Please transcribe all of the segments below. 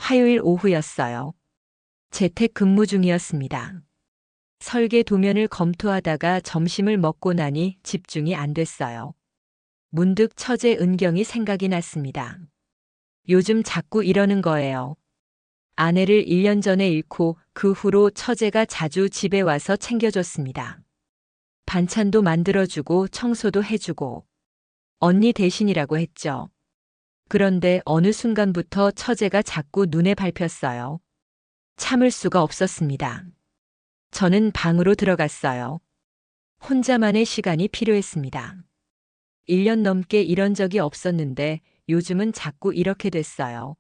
화요일 오후였어요. 재택 근무 중이었습니다. 설계 도면을 검토하다가 점심을 먹고 나니 집중이 안 됐어요. 문득 처제 은경이 생각이 났습니다. 요즘 자꾸 이러는 거예요. 아내를 1년 전에 잃고 그 후로 처제가 자주 집에 와서 챙겨줬습니다. 반찬도 만들어주고 청소도 해주고 언니 대신이라고 했죠. 그런데 어느 순간부터 처제가 자꾸 눈에 밟혔어요. 참을 수가 없었습니다. 저는 방으로 들어갔어요. 혼자만의 시간이 필요했습니다. 1년 넘게 이런 적이 없었는데 요즘은 자꾸 이렇게 됐어요.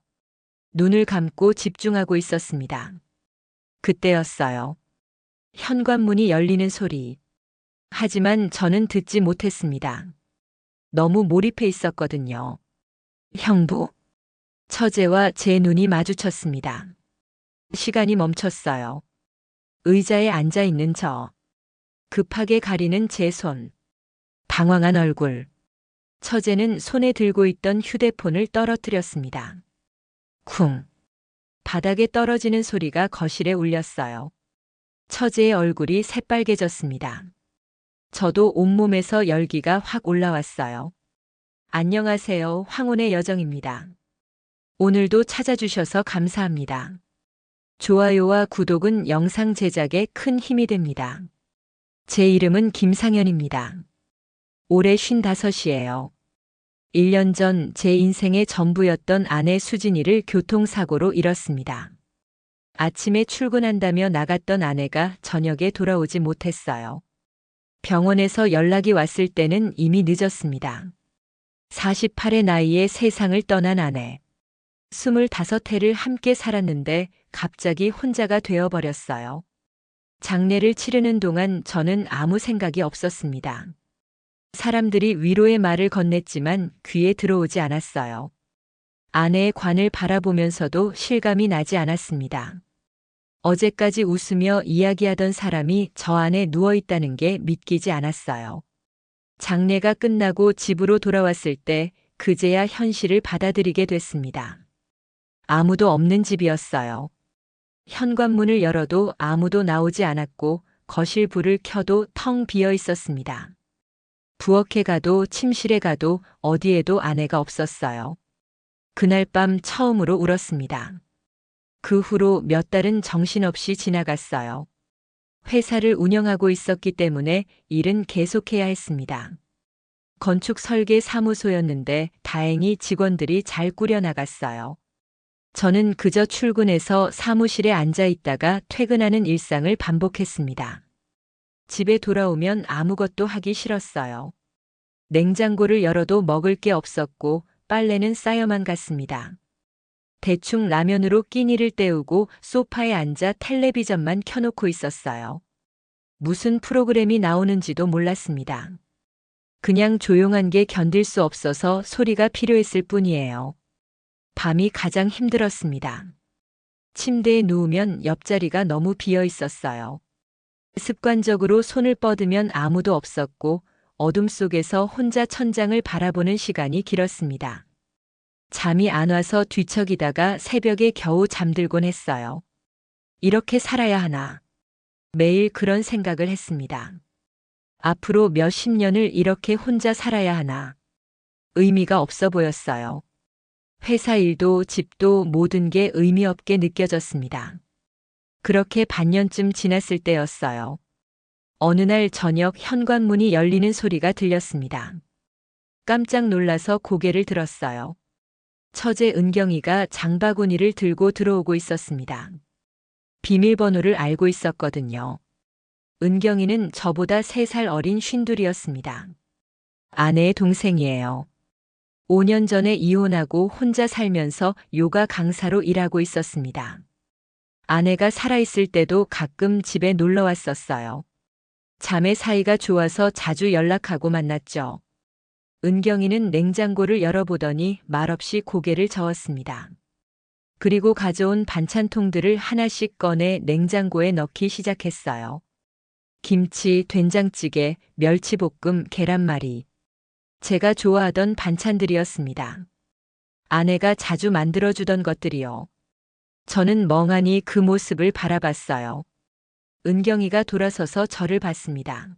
눈을 감고 집중하고 있었습니다. 그때였어요. 현관문이 열리는 소리. 하지만 저는 듣지 못했습니다. 너무 몰입해 있었거든요. 형부. 처제와 제 눈이 마주쳤습니다. 시간이 멈췄어요. 의자에 앉아 있는 저. 급하게 가리는 제 손. 당황한 얼굴. 처제는 손에 들고 있던 휴대폰을 떨어뜨렸습니다. 쿵. 바닥에 떨어지는 소리가 거실에 울렸어요. 처제의 얼굴이 새빨개졌습니다. 저도 온몸에서 열기가 확 올라왔어요. 안녕하세요. 황혼의 여정입니다. 오늘도 찾아주셔서 감사합니다. 좋아요와 구독은 영상 제작에 큰 힘이 됩니다. 제 이름은 김상현입니다. 올해 55이에요. 1년 전 제 인생의 전부였던 아내 수진이를 교통사고로 잃었습니다. 아침에 출근한다며 나갔던 아내가 저녁에 돌아오지 못했어요. 병원에서 연락이 왔을 때는 이미 늦었습니다. 48의 나이에 세상을 떠난 아내. 25해를 함께 살았는데 갑자기 혼자가 되어버렸어요. 장례를 치르는 동안 저는 아무 생각이 없었습니다. 사람들이 위로의 말을 건넸지만 귀에 들어오지 않았어요. 아내의 관을 바라보면서도 실감이 나지 않았습니다. 어제까지 웃으며 이야기하던 사람이 저 안에 누워있다는 게 믿기지 않았어요. 장례가 끝나고 집으로 돌아왔을 때 그제야 현실을 받아들이게 됐습니다. 아무도 없는 집이었어요. 현관문을 열어도 아무도 나오지 않았고 거실 불을 켜도 텅 비어 있었습니다. 부엌에 가도 침실에 가도 어디에도 아내가 없었어요. 그날 밤 처음으로 울었습니다. 그 후로 몇 달은 정신없이 지나갔어요. 회사를 운영하고 있었기 때문에 일은 계속해야 했습니다. 건축 설계 사무소였는데 다행히 직원들이 잘 꾸려나갔어요. 저는 그저 출근해서 사무실에 앉아 있다가 퇴근하는 일상을 반복했습니다. 집에 돌아오면 아무것도 하기 싫었어요. 냉장고를 열어도 먹을 게 없었고 빨래는 쌓여만 갔습니다. 대충 라면으로 끼니를 때우고 소파에 앉아 텔레비전만 켜놓고 있었어요. 무슨 프로그램이 나오는지도 몰랐습니다. 그냥 조용한 게 견딜 수 없어서 소리가 필요했을 뿐이에요. 밤이 가장 힘들었습니다. 침대에 누우면 옆자리가 너무 비어 있었어요. 습관적으로 손을 뻗으면 아무도 없었고 어둠 속에서 혼자 천장을 바라보는 시간이 길었습니다. 잠이 안 와서 뒤척이다가 새벽에 겨우 잠들곤 했어요. 이렇게 살아야 하나. 매일 그런 생각을 했습니다. 앞으로 몇십 년을 이렇게 혼자 살아야 하나. 의미가 없어 보였어요. 회사 일도 집도 모든 게 의미 없게 느껴졌습니다. 그렇게 반년쯤 지났을 때였어요. 어느 날 저녁 현관문이 열리는 소리가 들렸습니다. 깜짝 놀라서 고개를 들었어요. 처제 은경이가 장바구니를 들고 들어오고 있었습니다. 비밀번호를 알고 있었거든요. 은경이는 저보다 3살 어린 쉰둘이었습니다. 아내의 동생이에요. 5년 전에 이혼하고 혼자 살면서 요가 강사로 일하고 있었습니다. 아내가 살아있을 때도 가끔 집에 놀러 왔었어요. 자매 사이가 좋아서 자주 연락하고 만났죠. 은경이는 냉장고를 열어보더니 말없이 고개를 저었습니다. 그리고 가져온 반찬통들을 하나씩 꺼내 냉장고에 넣기 시작했어요. 김치, 된장찌개, 멸치볶음, 계란말이. 제가 좋아하던 반찬들이었습니다. 아내가 자주 만들어주던 것들이요. 저는 멍하니 그 모습을 바라봤어요. 은경이가 돌아서서 저를 봤습니다.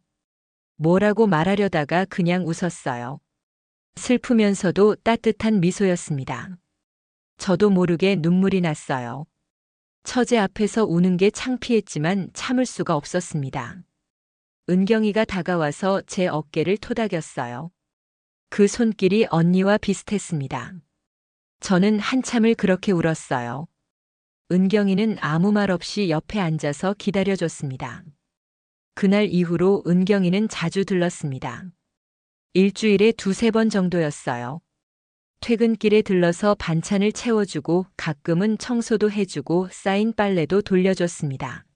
뭐라고 말하려다가 그냥 웃었어요. 슬프면서도 따뜻한 미소였습니다. 저도 모르게 눈물이 났어요. 처제 앞에서 우는 게 창피했지만 참을 수가 없었습니다. 은경이가 다가와서 제 어깨를 토닥였어요. 그 손길이 언니와 비슷했습니다. 저는 한참을 그렇게 울었어요. 은경이는 아무 말 없이 옆에 앉아서 기다려줬습니다. 그날 이후로 은경이는 자주 들렀습니다. 일주일에 두세 번 정도였어요. 퇴근길에 들러서 반찬을 채워주고 가끔은 청소도 해주고 쌓인 빨래도 돌려줬습니다.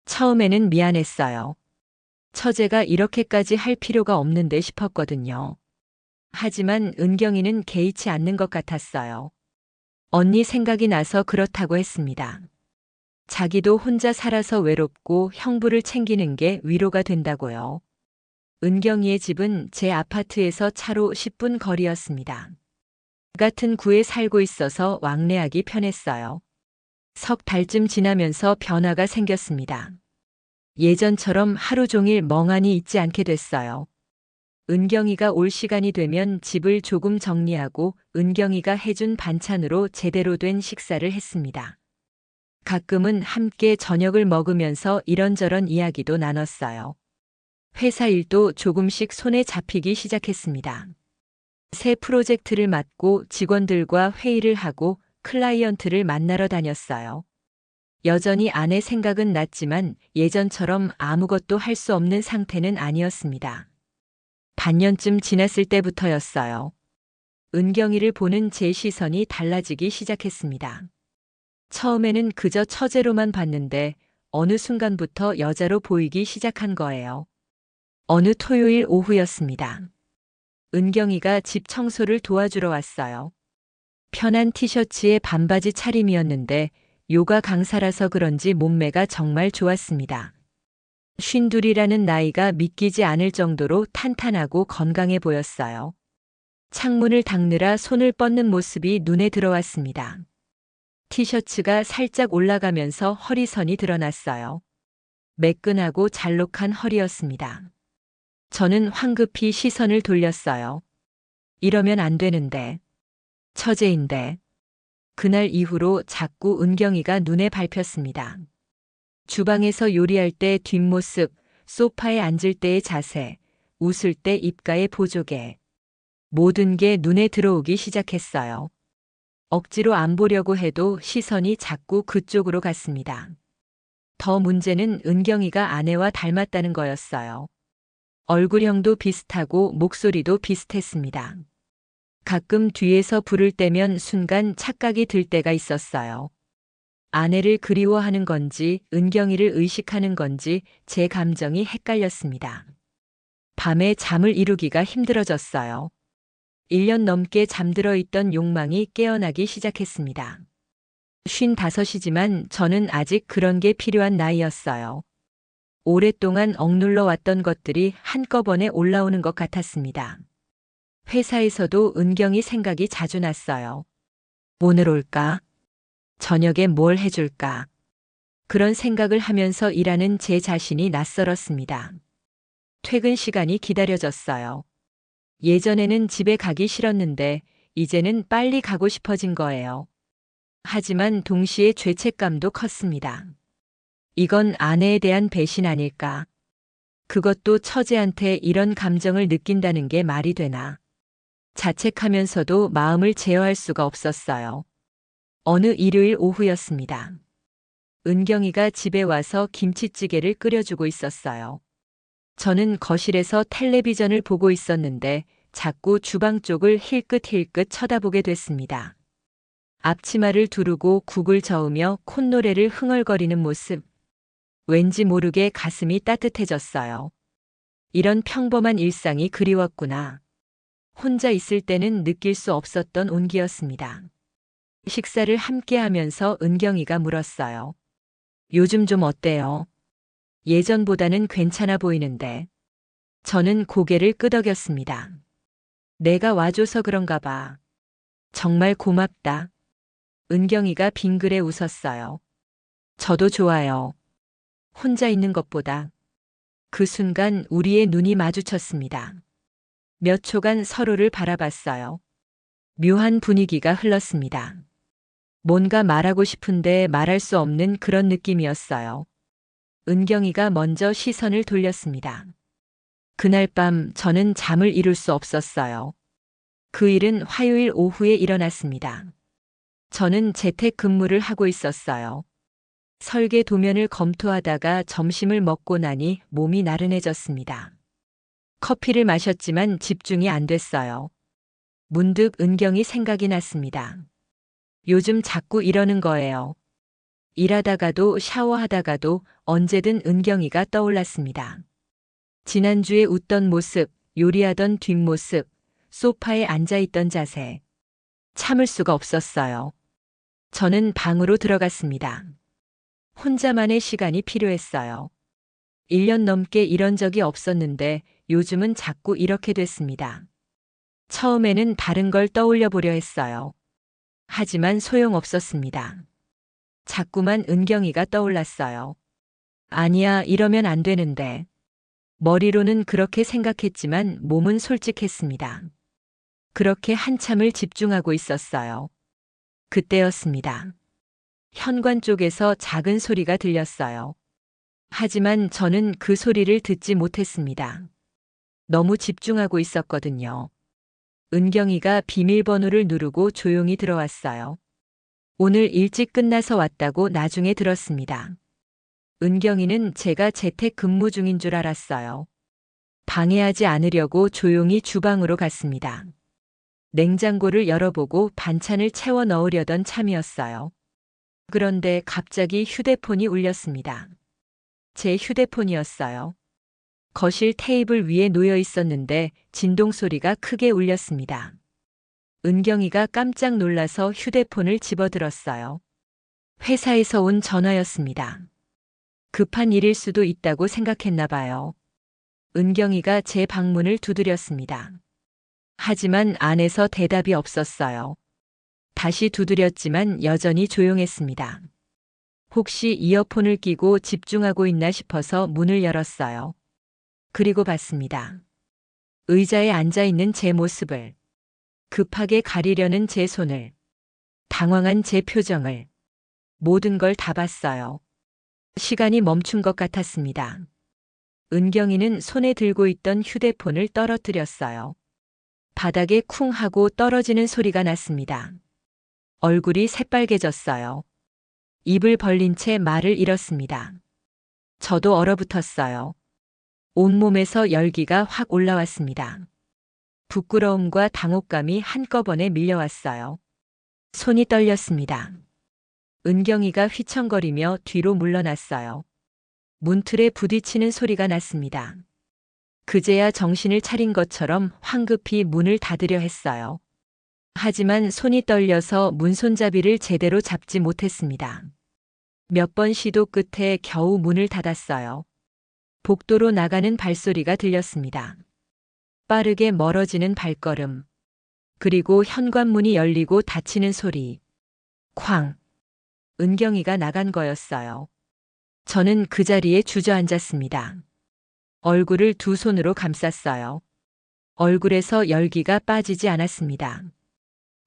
처음에는 미안했어요. 처제가 이렇게까지 할 필요가 없는데 싶었거든요. 하지만 은경이는 개의치 않는 것 같았어요. 언니 생각이 나서 그렇다고 했습니다. 자기도 혼자 살아서 외롭고 형부를 챙기는 게 위로가 된다고요. 은경이의 집은 제 아파트에서 차로 10분 거리였습니다. 같은 구에 살고 있어서 왕래하기 편했어요. 석 달쯤 지나면서 변화가 생겼습니다. 예전처럼 하루 종일 멍하니 있지 않게 됐어요. 은경이가 올 시간이 되면 집을 조금 정리하고 은경이가 해준 반찬으로 제대로 된 식사를 했습니다. 가끔은 함께 저녁을 먹으면서 이런저런 이야기도 나눴어요. 회사 일도 조금씩 손에 잡히기 시작했습니다. 새 프로젝트를 맡고 직원들과 회의를 하고 클라이언트를 만나러 다녔어요. 여전히 아내 생각은 났지만 예전처럼 아무것도 할 수 없는 상태는 아니었습니다. 반년쯤 지났을 때부터였어요. 은경이를 보는 제 시선이 달라지기 시작했습니다. 처음에는 그저 처제로만 봤는데 어느 순간부터 여자로 보이기 시작한 거예요. 어느 토요일 오후였습니다. 은경이가 집 청소를 도와주러 왔어요. 편한 티셔츠에 반바지 차림이었는데 요가 강사라서 그런지 몸매가 정말 좋았습니다. 52이라는 나이가 믿기지 않을 정도로 탄탄하고 건강해 보였어요. 창문을 닦느라 손을 뻗는 모습이 눈에 들어왔습니다. 티셔츠가 살짝 올라가면서 허리선이 드러났어요. 매끈하고 잘록한 허리였습니다. 저는 황급히 시선을 돌렸어요. 이러면 안 되는데. 처제인데. 그날 이후로 자꾸 은경이가 눈에 밟혔습니다. 주방에서 요리할 때 뒷모습, 소파에 앉을 때의 자세, 웃을 때 입가의 보조개. 모든 게 눈에 들어오기 시작했어요. 억지로 안 보려고 해도 시선이 자꾸 그쪽으로 갔습니다. 더 문제는 은경이가 아내와 닮았다는 거였어요. 얼굴형도 비슷하고 목소리도 비슷했습니다. 가끔 뒤에서 부를 때면 순간 착각이 들 때가 있었어요. 아내를 그리워하는 건지 은경이를 의식하는 건지 제 감정이 헷갈렸습니다. 밤에 잠을 이루기가 힘들어졌어요. 1년 넘게 잠들어 있던 욕망이 깨어나기 시작했습니다. 55이지만 저는 아직 그런 게 필요한 나이였어요. 오랫동안 억눌러 왔던 것들이 한꺼번에 올라오는 것 같았습니다. 회사에서도 은경이 생각이 자주 났어요. 오늘 올까? 저녁에 뭘 해줄까? 그런 생각을 하면서 일하는 제 자신이 낯설었습니다. 퇴근 시간이 기다려졌어요. 예전에는 집에 가기 싫었는데 이제는 빨리 가고 싶어진 거예요. 하지만 동시에 죄책감도 컸습니다. 이건 아내에 대한 배신 아닐까? 그것도 처제한테 이런 감정을 느낀다는 게 말이 되나? 자책하면서도 마음을 제어할 수가 없었어요. 어느 일요일 오후였습니다. 은경이가 집에 와서 김치찌개를 끓여주고 있었어요. 저는 거실에서 텔레비전을 보고 있었는데 자꾸 주방 쪽을 힐끗힐끗 쳐다보게 됐습니다. 앞치마를 두르고 국을 저으며 콧노래를 흥얼거리는 모습. 왠지 모르게 가슴이 따뜻해졌어요. 이런 평범한 일상이 그리웠구나. 혼자 있을 때는 느낄 수 없었던 온기였습니다. 식사를 함께 하면서 은경이가 물었어요. 요즘 좀 어때요? 예전보다는 괜찮아 보이는데. 저는 고개를 끄덕였습니다. 내가 와줘서 그런가 봐. 정말 고맙다. 은경이가 빙그레 웃었어요. 저도 좋아요. 혼자 있는 것보다. 그 순간 우리의 눈이 마주쳤습니다. 몇 초간 서로를 바라봤어요. 묘한 분위기가 흘렀습니다. 뭔가 말하고 싶은데 말할 수 없는 그런 느낌이었어요. 은경이가 먼저 시선을 돌렸습니다. 그날 밤 저는 잠을 이룰 수 없었어요. 그 일은 화요일 오후에 일어났습니다. 저는 재택 근무를 하고 있었어요. 설계 도면을 검토하다가 점심을 먹고 나니 몸이 나른해졌습니다. 커피를 마셨지만 집중이 안 됐어요. 문득 은경이 생각이 났습니다. 요즘 자꾸 이러는 거예요. 일하다가도 샤워하다가도 언제든 은경이가 떠올랐습니다. 지난주에 웃던 모습, 요리하던 뒷모습, 소파에 앉아있던 자세. 참을 수가 없었어요. 저는 방으로 들어갔습니다. 혼자만의 시간이 필요했어요. 1년 넘게 이런 적이 없었는데 요즘은 자꾸 이렇게 됐습니다. 처음에는 다른 걸 떠올려 보려 했어요. 하지만 소용없었습니다. 자꾸만 은경이가 떠올랐어요. 아니야, 이러면 안 되는데. 머리로는 그렇게 생각했지만 몸은 솔직했습니다. 그렇게 한참을 집중하고 있었어요. 그때였습니다. 현관 쪽에서 작은 소리가 들렸어요. 하지만 저는 그 소리를 듣지 못했습니다. 너무 집중하고 있었거든요. 은경이가 비밀번호를 누르고 조용히 들어왔어요. 오늘 일찍 끝나서 왔다고 나중에 들었습니다. 은경이는 제가 재택 근무 중인 줄 알았어요. 방해하지 않으려고 조용히 주방으로 갔습니다. 냉장고를 열어보고 반찬을 채워 넣으려던 참이었어요. 그런데 갑자기 휴대폰이 울렸습니다. 제 휴대폰이었어요. 거실 테이블 위에 놓여 있었는데 진동 소리가 크게 울렸습니다. 은경이가 깜짝 놀라서 휴대폰을 집어들었어요. 회사에서 온 전화였습니다. 급한 일일 수도 있다고 생각했나 봐요. 은경이가 제 방문을 두드렸습니다. 하지만 안에서 대답이 없었어요. 다시 두드렸지만 여전히 조용했습니다. 혹시 이어폰을 끼고 집중하고 있나 싶어서 문을 열었어요. 그리고 봤습니다. 의자에 앉아 있는 제 모습을, 급하게 가리려는 제 손을, 당황한 제 표정을, 모든 걸 다 봤어요. 시간이 멈춘 것 같았습니다. 은경이는 손에 들고 있던 휴대폰을 떨어뜨렸어요. 바닥에 쿵 하고 떨어지는 소리가 났습니다. 얼굴이 새빨개졌어요. 입을 벌린 채 말을 잃었습니다. 저도 얼어붙었어요. 온몸에서 열기가 확 올라왔습니다. 부끄러움과 당혹감이 한꺼번에 밀려왔어요. 손이 떨렸습니다. 은경이가 휘청거리며 뒤로 물러났어요. 문틀에 부딪히는 소리가 났습니다. 그제야 정신을 차린 것처럼 황급히 문을 닫으려 했어요. 하지만 손이 떨려서 문손잡이를 제대로 잡지 못했습니다. 몇 번 시도 끝에 겨우 문을 닫았어요. 복도로 나가는 발소리가 들렸습니다. 빠르게 멀어지는 발걸음. 그리고 현관문이 열리고 닫히는 소리. 쾅. 은경이가 나간 거였어요. 저는 그 자리에 주저앉았습니다. 얼굴을 두 손으로 감쌌어요. 얼굴에서 열기가 빠지지 않았습니다.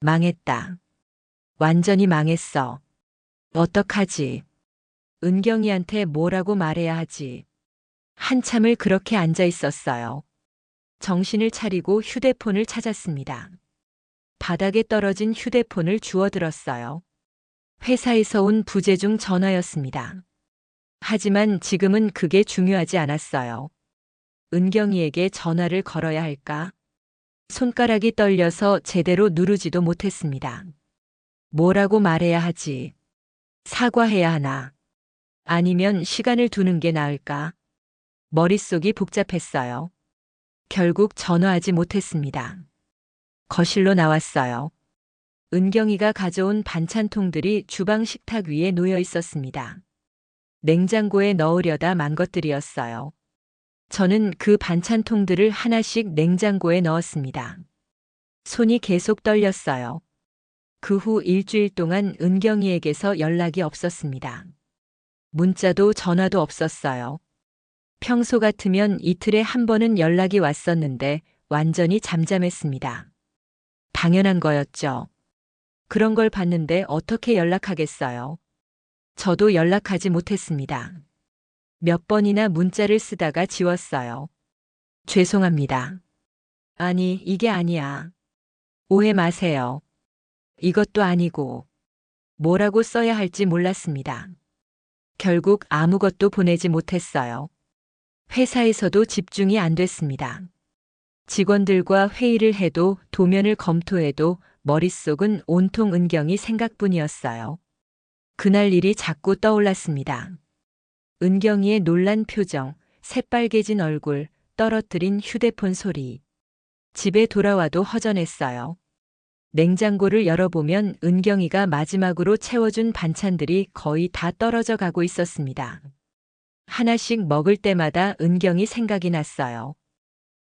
망했다. 완전히 망했어. 어떡하지? 은경이한테 뭐라고 말해야 하지? 한참을 그렇게 앉아 있었어요. 정신을 차리고 휴대폰을 찾았습니다. 바닥에 떨어진 휴대폰을 주워들었어요. 회사에서 온 부재중 전화였습니다. 하지만 지금은 그게 중요하지 않았어요. 은경이에게 전화를 걸어야 할까? 손가락이 떨려서 제대로 누르지도 못했습니다. 뭐라고 말해야 하지? 사과해야 하나? 아니면 시간을 두는 게 나을까? 머릿속이 복잡했어요. 결국 전화하지 못했습니다. 거실로 나왔어요. 은경이가 가져온 반찬통들이 주방 식탁 위에 놓여 있었습니다. 냉장고에 넣으려다 만 것들이었어요. 저는 그 반찬통들을 하나씩 냉장고에 넣었습니다. 손이 계속 떨렸어요. 그 후 일주일 동안 은경이에게서 연락이 없었습니다. 문자도 전화도 없었어요. 평소 같으면 이틀에 한 번은 연락이 왔었는데 완전히 잠잠했습니다. 당연한 거였죠. 그런 걸 봤는데 어떻게 연락하겠어요? 저도 연락하지 못했습니다. 몇 번이나 문자를 쓰다가 지웠어요. 죄송합니다. 아니, 이게 아니야. 오해 마세요. 이것도 아니고. 뭐라고 써야 할지 몰랐습니다. 결국 아무것도 보내지 못했어요. 회사에서도 집중이 안 됐습니다. 직원들과 회의를 해도 도면을 검토해도 머릿속은 온통 은경이 생각뿐이었어요. 그날 일이 자꾸 떠올랐습니다. 은경이의 놀란 표정, 새빨개진 얼굴, 떨어뜨린 휴대폰 소리. 집에 돌아와도 허전했어요. 냉장고를 열어보면 은경이가 마지막으로 채워준 반찬들이 거의 다 떨어져 가고 있었습니다. 하나씩 먹을 때마다 은경이 생각이 났어요.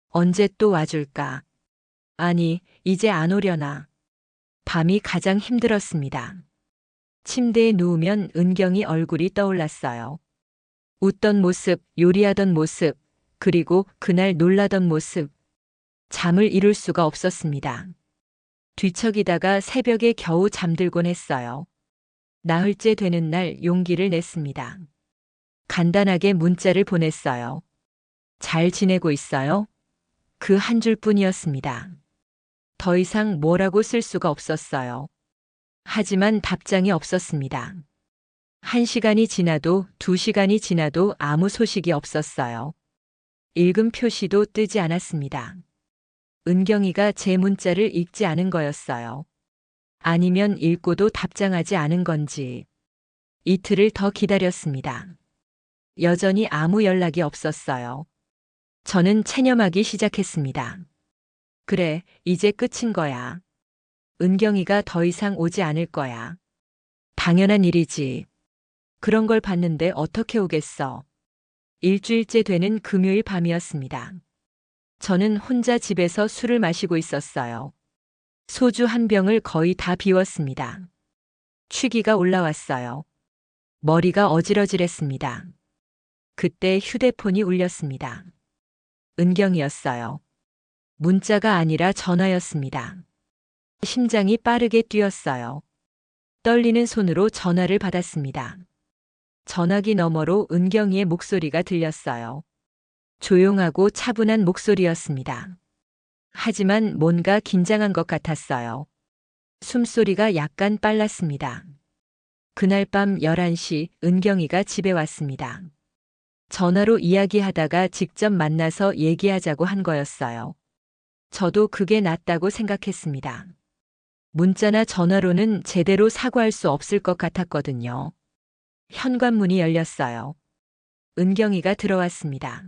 언제 또 와줄까? 아니, 이제 안 오려나. 밤이 가장 힘들었습니다. 침대에 누우면 은경이 얼굴이 떠올랐어요. 웃던 모습, 요리하던 모습, 그리고 그날 놀라던 모습. 잠을 이룰 수가 없었습니다. 뒤척이다가 새벽에 겨우 잠들곤 했어요. 나흘째 되는 날 용기를 냈습니다. 간단하게 문자를 보냈어요. 잘 지내고 있어요? 그 한 줄뿐이었습니다. 더 이상 뭐라고 쓸 수가 없었어요. 하지만 답장이 없었습니다. 1시간이 지나도 2시간이 지나도 아무 소식이 없었어요. 읽음 표시도 뜨지 않았습니다. 은경이가 제 문자를 읽지 않은 거였어요. 아니면 읽고도 답장하지 않은 건지. 이틀을 더 기다렸습니다. 여전히 아무 연락이 없었어요. 저는 체념하기 시작했습니다. 그래, 이제 끝인 거야. 은경이가 더 이상 오지 않을 거야. 당연한 일이지. 그런 걸 봤는데 어떻게 오겠어. 일주일째 되는 금요일 밤이었습니다. 저는 혼자 집에서 술을 마시고 있었어요. 소주 한 병을 거의 다 비웠습니다. 취기가 올라왔어요. 머리가 어지러질했습니다. 그때 휴대폰이 울렸습니다. 은경이었어요. 문자가 아니라 전화였습니다. 심장이 빠르게 뛰었어요. 떨리는 손으로 전화를 받았습니다. 전화기 너머로 은경이의 목소리가 들렸어요. 조용하고 차분한 목소리였습니다. 하지만 뭔가 긴장한 것 같았어요. 숨소리가 약간 빨랐습니다. 그날 밤 11시 은경이가 집에 왔습니다. 전화로 이야기하다가 직접 만나서 얘기하자고 한 거였어요. 저도 그게 낫다고 생각했습니다. 문자나 전화로는 제대로 사과할 수 없을 것 같았거든요. 현관문이 열렸어요. 은경이가 들어왔습니다.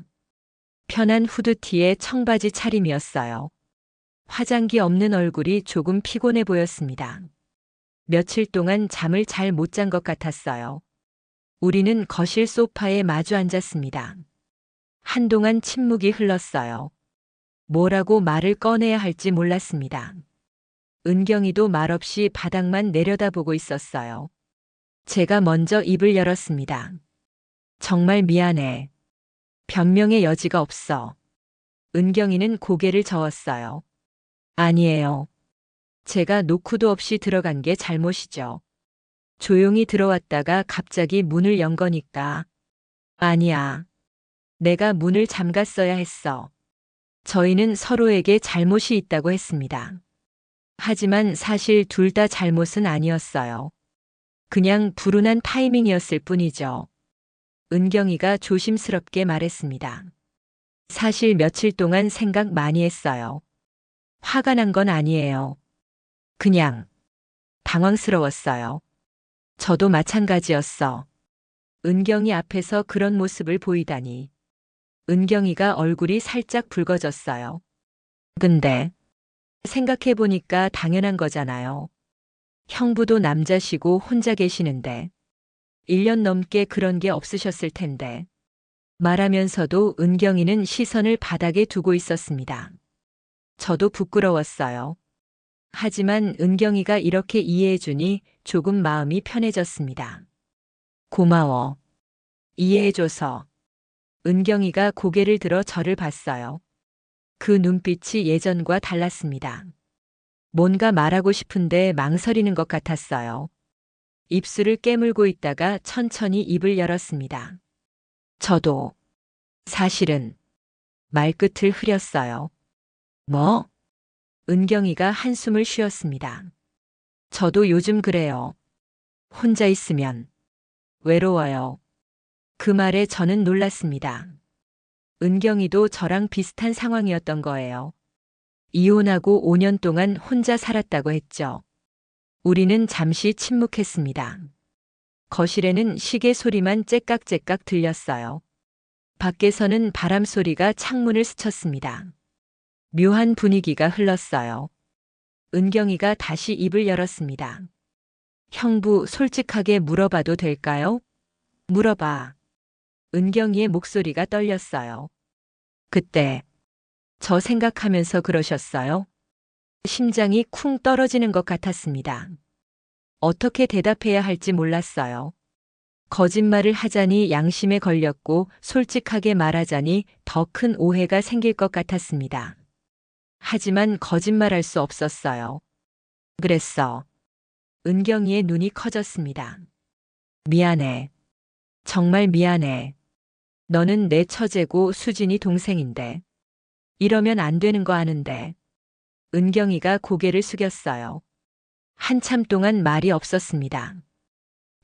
편한 후드티에 청바지 차림이었어요. 화장기 없는 얼굴이 조금 피곤해 보였습니다. 며칠 동안 잠을 잘 못 잔 것 같았어요. 우리는 거실 소파에 마주 앉았습니다. 한동안 침묵이 흘렀어요. 뭐라고 말을 꺼내야 할지 몰랐습니다. 은경이도 말없이 바닥만 내려다보고 있었어요. 제가 먼저 입을 열었습니다. 정말 미안해. 변명의 여지가 없어. 은경이는 고개를 저었어요. 아니에요. 제가 노크도 없이 들어간 게 잘못이죠. 조용히 들어왔다가 갑자기 문을 연 거니까. 아니야. 내가 문을 잠갔어야 했어. 저희는 서로에게 잘못이 있다고 했습니다. 하지만 사실 둘 다 잘못은 아니었어요. 그냥 불운한 타이밍이었을 뿐이죠. 은경이가 조심스럽게 말했습니다. 사실 며칠 동안 생각 많이 했어요. 화가 난 건 아니에요. 그냥 당황스러웠어요. 저도 마찬가지였어. 은경이 앞에서 그런 모습을 보이다니. 은경이가 얼굴이 살짝 붉어졌어요. 근데 생각해보니까 당연한 거잖아요. 형부도 남자시고 혼자 계시는데 1년 넘게 그런 게 없으셨을 텐데. 말하면서도 은경이는 시선을 바닥에 두고 있었습니다. 저도 부끄러웠어요. 하지만 은경이가 이렇게 이해해주니 조금 마음이 편해졌습니다. 고마워. 이해해줘서. 은경이가 고개를 들어 저를 봤어요. 그 눈빛이 예전과 달랐습니다. 뭔가 말하고 싶은데 망설이는 것 같았어요. 입술을 깨물고 있다가 천천히 입을 열었습니다. 저도 사실은 말끝을 흐렸어요. 뭐? 은경이가 한숨을 쉬었습니다. 저도 요즘 그래요. 혼자 있으면 외로워요. 그 말에 저는 놀랐습니다. 은경이도 저랑 비슷한 상황이었던 거예요. 이혼하고 5년 동안 혼자 살았다고 했죠. 우리는 잠시 침묵했습니다. 거실에는 시계 소리만 째깍째깍 들렸어요. 밖에서는 바람 소리가 창문을 스쳤습니다. 묘한 분위기가 흘렀어요. 은경이가 다시 입을 열었습니다. 형부, 솔직하게 물어봐도 될까요? 물어봐. 은경이의 목소리가 떨렸어요. 그때 저 생각하면서 그러셨어요? 심장이 쿵 떨어지는 것 같았습니다. 어떻게 대답해야 할지 몰랐어요. 거짓말을 하자니 양심에 걸렸고 솔직하게 말하자니 더 큰 오해가 생길 것 같았습니다. 하지만 거짓말할 수 없었어요. 그랬어. 은경이의 눈이 커졌습니다. 미안해. 정말 미안해. 너는 내 처제고 수진이 동생인데. 이러면 안 되는 거 아는데. 은경이가 고개를 숙였어요. 한참 동안 말이 없었습니다.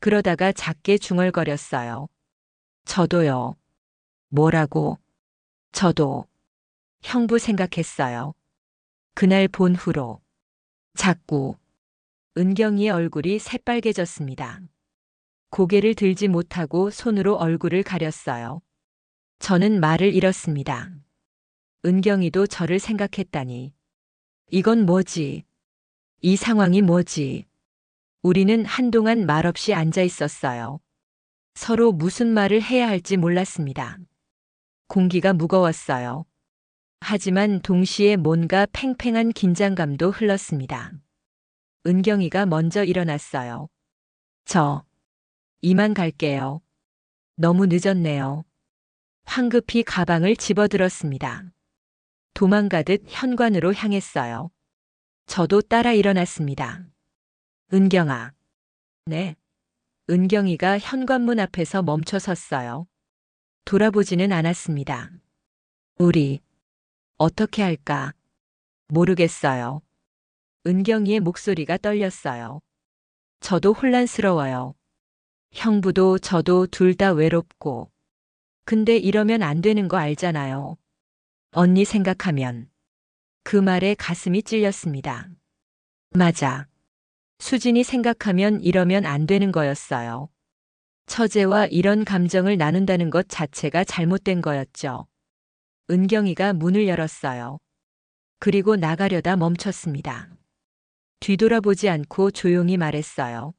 그러다가 작게 중얼거렸어요. 저도요. 뭐라고? 저도. 형부 생각했어요. 그날 본 후로. 자꾸. 은경이의 얼굴이 새빨개졌습니다. 고개를 들지 못하고 손으로 얼굴을 가렸어요. 저는 말을 잃었습니다. 은경이도 저를 생각했다니. 이건 뭐지? 이 상황이 뭐지? 우리는 한동안 말없이 앉아 있었어요. 서로 무슨 말을 해야 할지 몰랐습니다. 공기가 무거웠어요. 하지만 동시에 뭔가 팽팽한 긴장감도 흘렀습니다. 은경이가 먼저 일어났어요. 저, 이만 갈게요. 너무 늦었네요. 황급히 가방을 집어들었습니다. 도망가듯 현관으로 향했어요. 저도 따라 일어났습니다. 은경아. 네. 은경이가 현관문 앞에서 멈춰 섰어요. 돌아보지는 않았습니다. 우리, 어떻게 할까? 모르겠어요. 은경이의 목소리가 떨렸어요. 저도 혼란스러워요. 형부도 저도 둘 다 외롭고. 근데 이러면 안 되는 거 알잖아요. 언니 생각하면. 그 말에 가슴이 찔렸습니다. 맞아. 수진이 생각하면 이러면 안 되는 거였어요. 처제와 이런 감정을 나눈다는 것 자체가 잘못된 거였죠. 은경이가 문을 열었어요. 그리고 나가려다 멈췄습니다. 뒤돌아보지 않고 조용히 말했어요.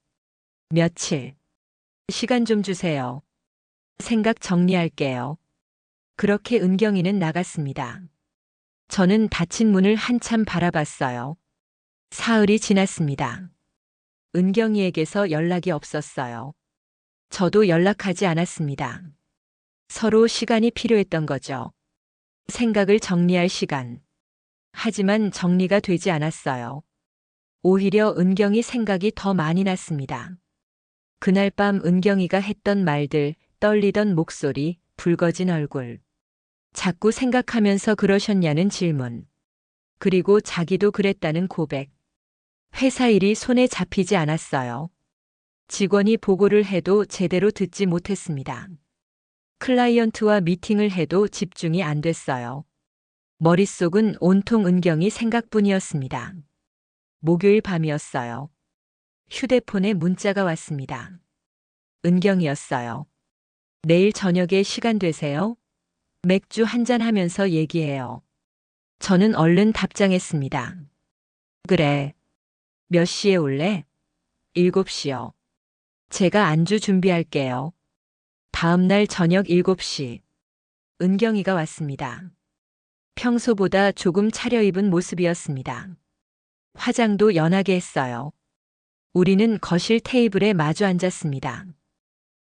며칠. 시간 좀 주세요. 생각 정리할게요. 그렇게 은경이는 나갔습니다. 저는 닫힌 문을 한참 바라봤어요. 사흘이 지났습니다. 은경이에게서 연락이 없었어요. 저도 연락하지 않았습니다. 서로 시간이 필요했던 거죠. 생각을 정리할 시간. 하지만 정리가 되지 않았어요. 오히려 은경이 생각이 더 많이 났습니다. 그날 밤 은경이가 했던 말들, 떨리던 목소리, 붉어진 얼굴. 자꾸 생각하면서 그러셨냐는 질문. 그리고 자기도 그랬다는 고백. 회사 일이 손에 잡히지 않았어요. 직원이 보고를 해도 제대로 듣지 못했습니다. 클라이언트와 미팅을 해도 집중이 안 됐어요. 머릿속은 온통 은경이 생각뿐이었습니다. 목요일 밤이었어요. 휴대폰에 문자가 왔습니다. 은경이었어요. 내일 저녁에 시간 되세요? 맥주 한잔 하면서 얘기해요. 저는 얼른 답장했습니다. 그래. 몇 시에 올래? 7시요. 제가 안주 준비할게요. 다음 날 저녁 7시. 은경이가 왔습니다. 평소보다 조금 차려입은 모습이었습니다. 화장도 연하게 했어요. 우리는 거실 테이블에 마주 앉았습니다.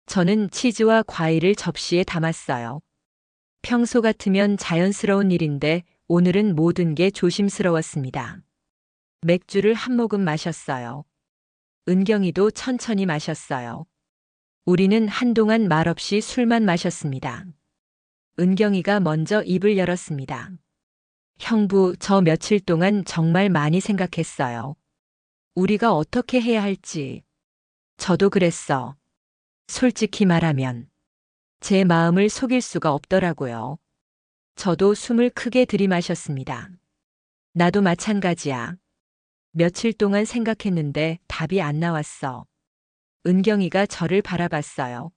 저는 치즈와 과일을 접시에 담았어요. 평소 같으면 자연스러운 일인데 오늘은 모든 게 조심스러웠습니다. 맥주를 한 모금 마셨어요. 은경이도 천천히 마셨어요. 우리는 한동안 말없이 술만 마셨습니다. 은경이가 먼저 입을 열었습니다. 형부, 저 며칠 동안 정말 많이 생각했어요. 우리가 어떻게 해야 할지. 저도 그랬어. 솔직히 말하면 제 마음을 속일 수가 없더라고요. 저도 숨을 크게 들이마셨습니다. 나도 마찬가지야. 며칠 동안 생각했는데 답이 안 나왔어. 은경이가 저를 바라봤어요.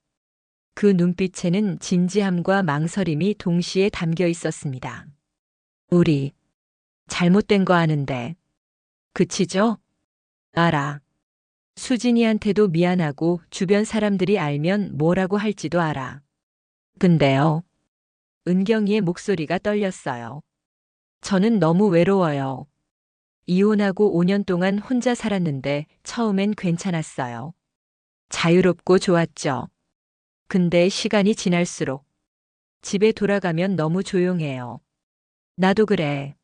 그 눈빛에는 진지함과 망설임이 동시에 담겨 있었습니다. 우리 잘못된 거 아는데. 그치죠? 알아. 수진이한테도 미안하고 주변 사람들이 알면 뭐라고 할지도 알아. 근데요. 은경이의 목소리가 떨렸어요. 저는 너무 외로워요. 이혼하고 5년 동안 혼자 살았는데 처음엔 괜찮았어요. 자유롭고 좋았죠. 근데 시간이 지날수록 집에 돌아가면 너무 조용해요. 나도 그래.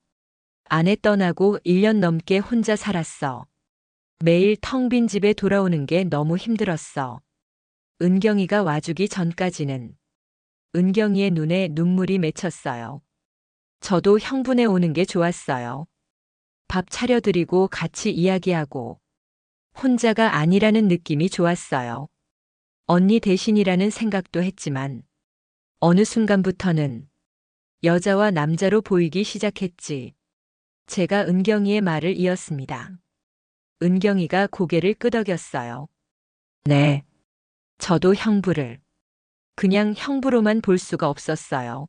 아내 떠나고 1년 넘게 혼자 살았어. 매일 텅 빈 집에 돌아오는 게 너무 힘들었어. 은경이가 와주기 전까지는. 은경이의 눈에 눈물이 맺혔어요. 저도 형부네 오는 게 좋았어요. 밥 차려드리고 같이 이야기하고 혼자가 아니라는 느낌이 좋았어요. 언니 대신이라는 생각도 했지만 어느 순간부터는 여자와 남자로 보이기 시작했지. 제가 은경이의 말을 이었습니다. 은경이가 고개를 끄덕였어요. 네. 저도 형부를 그냥 형부로만 볼 수가 없었어요.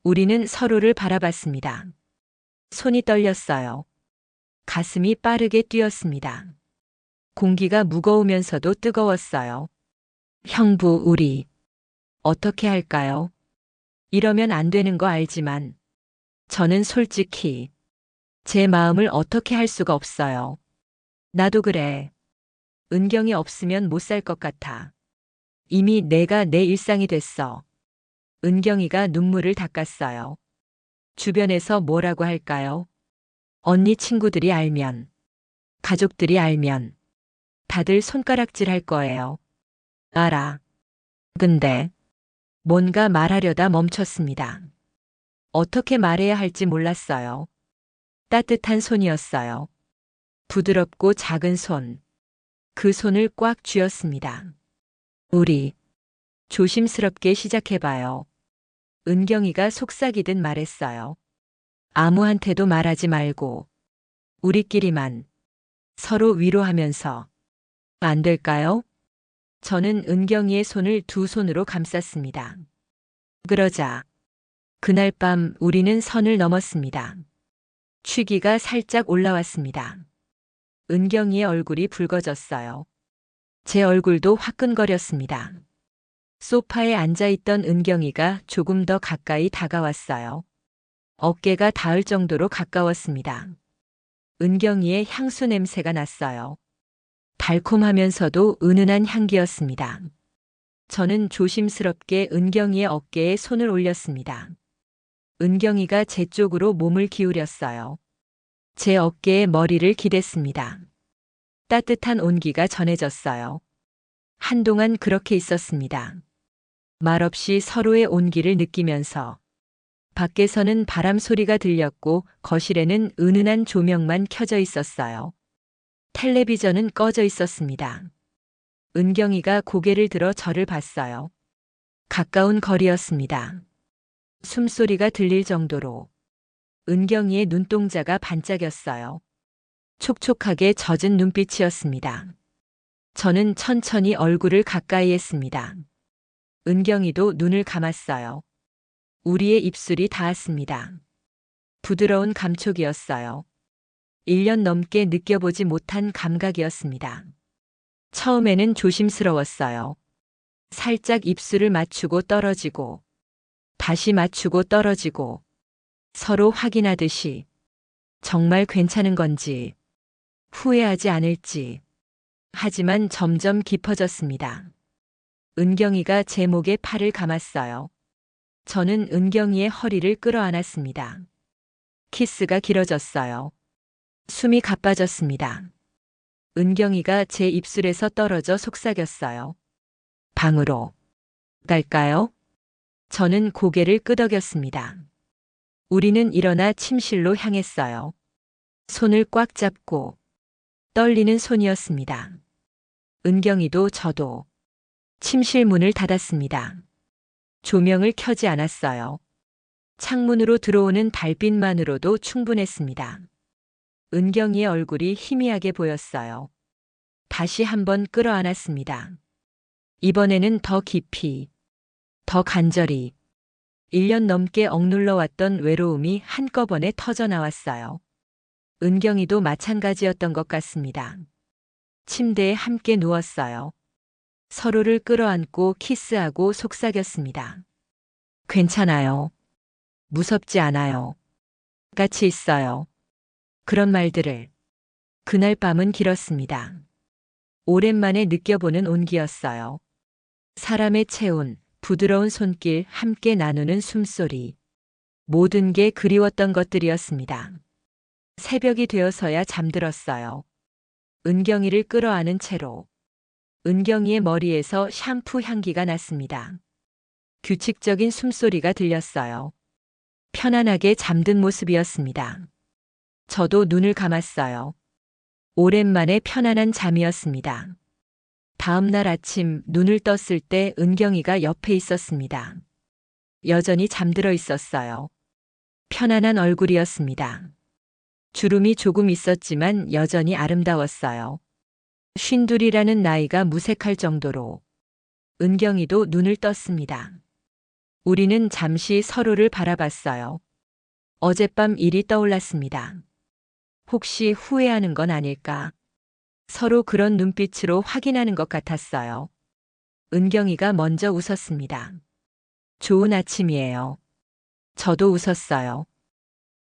우리는 서로를 바라봤습니다. 손이 떨렸어요. 가슴이 빠르게 뛰었습니다. 공기가 무거우면서도 뜨거웠어요. 형부, 우리 어떻게 할까요? 이러면 안 되는 거 알지만 저는 솔직히 제 마음을 어떻게 할 수가 없어요. 나도 그래. 은경이 없으면 못 살 것 같아. 이미 내가 내 일상이 됐어. 은경이가 눈물을 닦았어요. 주변에서 뭐라고 할까요? 언니 친구들이 알면, 가족들이 알면 다들 손가락질 할 거예요. 알아. 근데 뭔가 말하려다 멈췄습니다. 어떻게 말해야 할지 몰랐어요. 따뜻한 손이었어요. 부드럽고 작은 손. 그 손을 꽉 쥐었습니다. 우리 조심스럽게 시작해봐요. 은경이가 속삭이듯 말했어요. 아무한테도 말하지 말고 우리끼리만 서로 위로하면서. 안 될까요? 저는 은경이의 손을 두 손으로 감쌌습니다. 그러자 그날 밤 우리는 선을 넘었습니다. 취기가 살짝 올라왔습니다. 은경이의 얼굴이 붉어졌어요. 제 얼굴도 화끈거렸습니다. 소파에 앉아있던 은경이가 조금 더 가까이 다가왔어요. 어깨가 닿을 정도로 가까웠습니다. 은경이의 향수 냄새가 났어요. 달콤하면서도 은은한 향기였습니다. 저는 조심스럽게 은경이의 어깨에 손을 올렸습니다. 은경이가 제 쪽으로 몸을 기울였어요. 제 어깨에 머리를 기댔습니다. 따뜻한 온기가 전해졌어요. 한동안 그렇게 있었습니다. 말없이 서로의 온기를 느끼면서. 밖에서는 바람 소리가 들렸고 거실에는 은은한 조명만 켜져 있었어요. 텔레비전은 꺼져 있었습니다. 은경이가 고개를 들어 저를 봤어요. 가까운 거리였습니다. 숨소리가 들릴 정도로. 은경이의 눈동자가 반짝였어요. 촉촉하게 젖은 눈빛이었습니다. 저는 천천히 얼굴을 가까이 했습니다. 은경이도 눈을 감았어요. 우리의 입술이 닿았습니다. 부드러운 감촉이었어요. 1년 넘게 느껴보지 못한 감각이었습니다. 처음에는 조심스러웠어요. 살짝 입술을 맞추고 떨어지고, 다시 맞추고 떨어지고, 서로 확인하듯이 정말 괜찮은 건지 후회하지 않을지. 하지만 점점 깊어졌습니다. 은경이가 제 목에 팔을 감았어요. 저는 은경이의 허리를 끌어안았습니다. 키스가 길어졌어요. 숨이 가빠졌습니다. 은경이가 제 입술에서 떨어져 속삭였어요. 방으로 갈까요? 저는 고개를 끄덕였습니다. 우리는 일어나 침실로 향했어요. 손을 꽉 잡고 떨리는 손이었습니다. 은경이도 저도 침실 문을 닫았습니다. 조명을 켜지 않았어요. 창문으로 들어오는 달빛만으로도 충분했습니다. 은경이의 얼굴이 희미하게 보였어요. 다시 한번 끌어안았습니다. 이번에는 더 깊이, 더 간절히. 1년 넘게 억눌러 왔던 외로움이 한꺼번에 터져 나왔어요. 은경이도 마찬가지였던 것 같습니다. 침대에 함께 누웠어요. 서로를 끌어안고 키스하고 속삭였습니다. 괜찮아요. 무섭지 않아요. 같이 있어요. 그런 말들을. 그날 밤은 길었습니다. 오랜만에 느껴보는 온기였어요. 사람의 체온, 부드러운 손길, 함께 나누는 숨소리. 모든 게 그리웠던 것들이었습니다. 새벽이 되어서야 잠들었어요. 은경이를 끌어안은 채로. 은경이의 머리에서 샴푸 향기가 났습니다. 규칙적인 숨소리가 들렸어요. 편안하게 잠든 모습이었습니다. 저도 눈을 감았어요. 오랜만에 편안한 잠이었습니다. 다음 날 아침 눈을 떴을 때 은경이가 옆에 있었습니다. 여전히 잠들어 있었어요. 편안한 얼굴이었습니다. 주름이 조금 있었지만 여전히 아름다웠어요. 52이라는 나이가 무색할 정도로. 은경이도 눈을 떴습니다. 우리는 잠시 서로를 바라봤어요. 어젯밤 일이 떠올랐습니다. 혹시 후회하는 건 아닐까? 서로 그런 눈빛으로 확인하는 것 같았어요. 은경이가 먼저 웃었습니다. 좋은 아침이에요. 저도 웃었어요.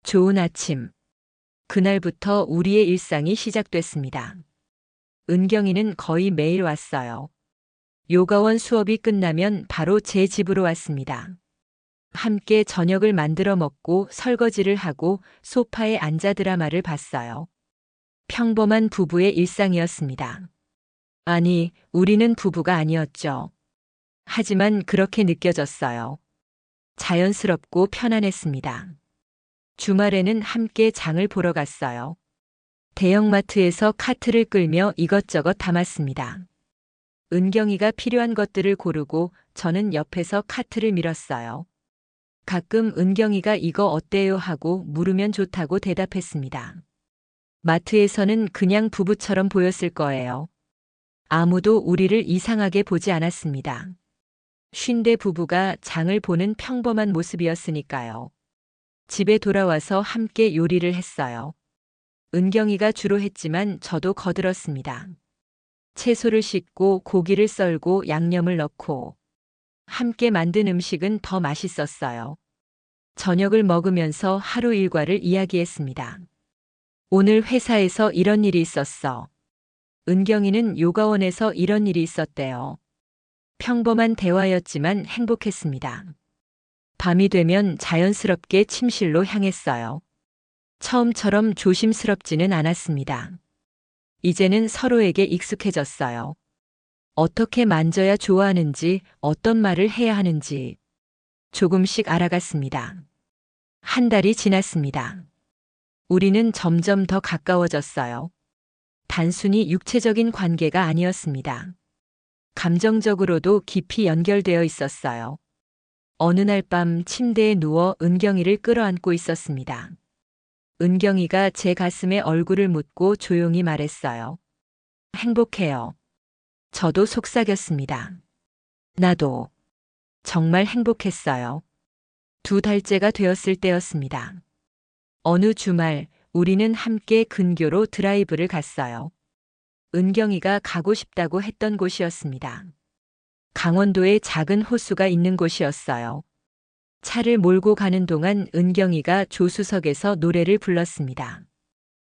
좋은 아침. 그날부터 우리의 일상이 시작됐습니다. 은경이는 거의 매일 왔어요. 요가원 수업이 끝나면 바로 제 집으로 왔습니다. 함께 저녁을 만들어 먹고 설거지를 하고 소파에 앉아 드라마를 봤어요. 평범한 부부의 일상이었습니다. 아니, 우리는 부부가 아니었죠. 하지만 그렇게 느껴졌어요. 자연스럽고 편안했습니다. 주말에는 함께 장을 보러 갔어요. 대형마트에서 카트를 끌며 이것저것 담았습니다. 은경이가 필요한 것들을 고르고 저는 옆에서 카트를 밀었어요. 가끔 은경이가 이거 어때요 하고 물으면 좋다고 대답했습니다. 마트에서는 그냥 부부처럼 보였을 거예요. 아무도 우리를 이상하게 보지 않았습니다. 50대 부부가 장을 보는 평범한 모습이었으니까요. 집에 돌아와서 함께 요리를 했어요. 은경이가 주로 했지만 저도 거들었습니다. 채소를 씻고 고기를 썰고 양념을 넣고 함께 만든 음식은 더 맛있었어요. 저녁을 먹으면서 하루 일과를 이야기했습니다. 오늘 회사에서 이런 일이 있었어. 은경이는 요가원에서 이런 일이 있었대요. 평범한 대화였지만 행복했습니다. 밤이 되면 자연스럽게 침실로 향했어요. 처음처럼 조심스럽지는 않았습니다. 이제는 서로에게 익숙해졌어요. 어떻게 만져야 좋아하는지, 어떤 말을 해야 하는지 조금씩 알아갔습니다. 한 달이 지났습니다. 우리는 점점 더 가까워졌어요. 단순히 육체적인 관계가 아니었습니다. 감정적으로도 깊이 연결되어 있었어요. 어느 날 밤 침대에 누워 은경이를 끌어안고 있었습니다. 은경이가 제 가슴에 얼굴을 묻고 조용히 말했어요. 행복해요. 저도 속삭였습니다. 나도. 정말 행복했어요. 2달째가 되었을 때였습니다. 어느 주말 우리는 함께 근교로 드라이브를 갔어요. 은경이가 가고 싶다고 했던 곳이었습니다. 강원도에 작은 호수가 있는 곳이었어요. 차를 몰고 가는 동안 은경이가 조수석에서 노래를 불렀습니다.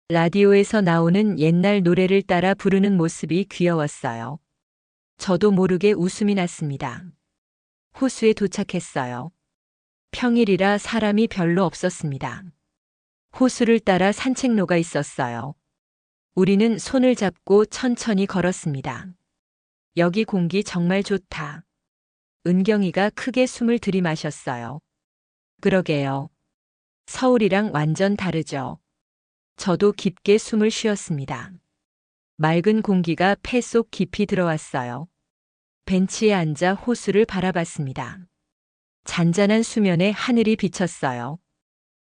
라디오에서 나오는 옛날 노래를 따라 부르는 모습이 귀여웠어요. 저도 모르게 웃음이 났습니다. 호수에 도착했어요. 평일이라 사람이 별로 없었습니다. 호수를 따라 산책로가 있었어요. 우리는 손을 잡고 천천히 걸었습니다. 여기 공기 정말 좋다. 은경이가 크게 숨을 들이마셨어요. 그러게요. 서울이랑 완전 다르죠. 저도 깊게 숨을 쉬었습니다. 맑은 공기가 폐 속 깊이 들어왔어요. 벤치에 앉아 호수를 바라봤습니다. 잔잔한 수면에 하늘이 비쳤어요.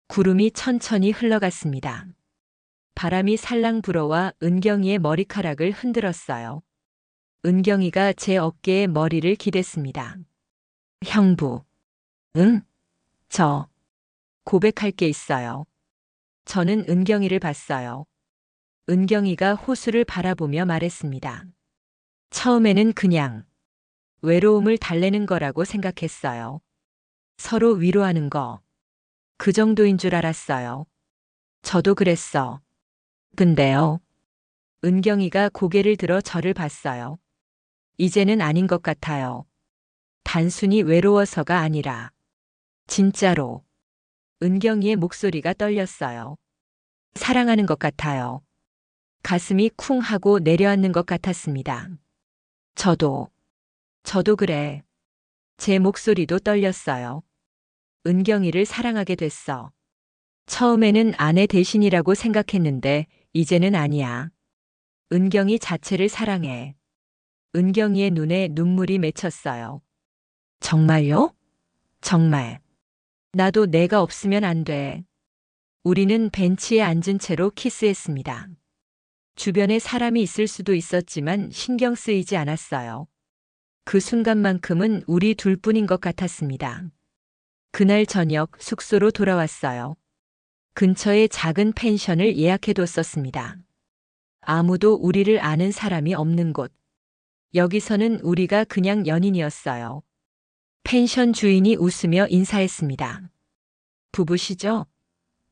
구름이 천천히 흘러갔습니다. 바람이 살랑 불어와 은경이의 머리카락을 흔들었어요. 은경이가 제 어깨에 머리를 기댔습니다. 형부. 응? 저. 고백할 게 있어요. 저는 은경이를 봤어요. 은경이가 호수를 바라보며 말했습니다. 처음에는 그냥 외로움을 달래는 거라고 생각했어요. 서로 위로하는 거. 그 정도인 줄 알았어요. 저도 그랬어. 근데요. 은경이가 고개를 들어 저를 봤어요. 이제는 아닌 것 같아요. 단순히 외로워서가 아니라 진짜로. 은경이의 목소리가 떨렸어요. 사랑하는 것 같아요. 가슴이 쿵 하고 내려앉는 것 같았습니다. 저도 그래. 제 목소리도 떨렸어요. 은경이를 사랑하게 됐어. 처음에는 아내 대신이라고 생각했는데 이제는 아니야. 은경이 자체를 사랑해. 은경이의 눈에 눈물이 맺혔어요. 정말요? 정말. 나도 내가 없으면 안 돼. 우리는 벤치에 앉은 채로 키스했습니다. 주변에 사람이 있을 수도 있었지만 신경 쓰이지 않았어요. 그 순간만큼은 우리 둘뿐인 것 같았습니다. 그날 저녁 숙소로 돌아왔어요. 근처에 작은 펜션을 예약해뒀었습니다. 아무도 우리를 아는 사람이 없는 곳. 여기서는 우리가 그냥 연인이었어요. 펜션 주인이 웃으며 인사했습니다. 부부시죠?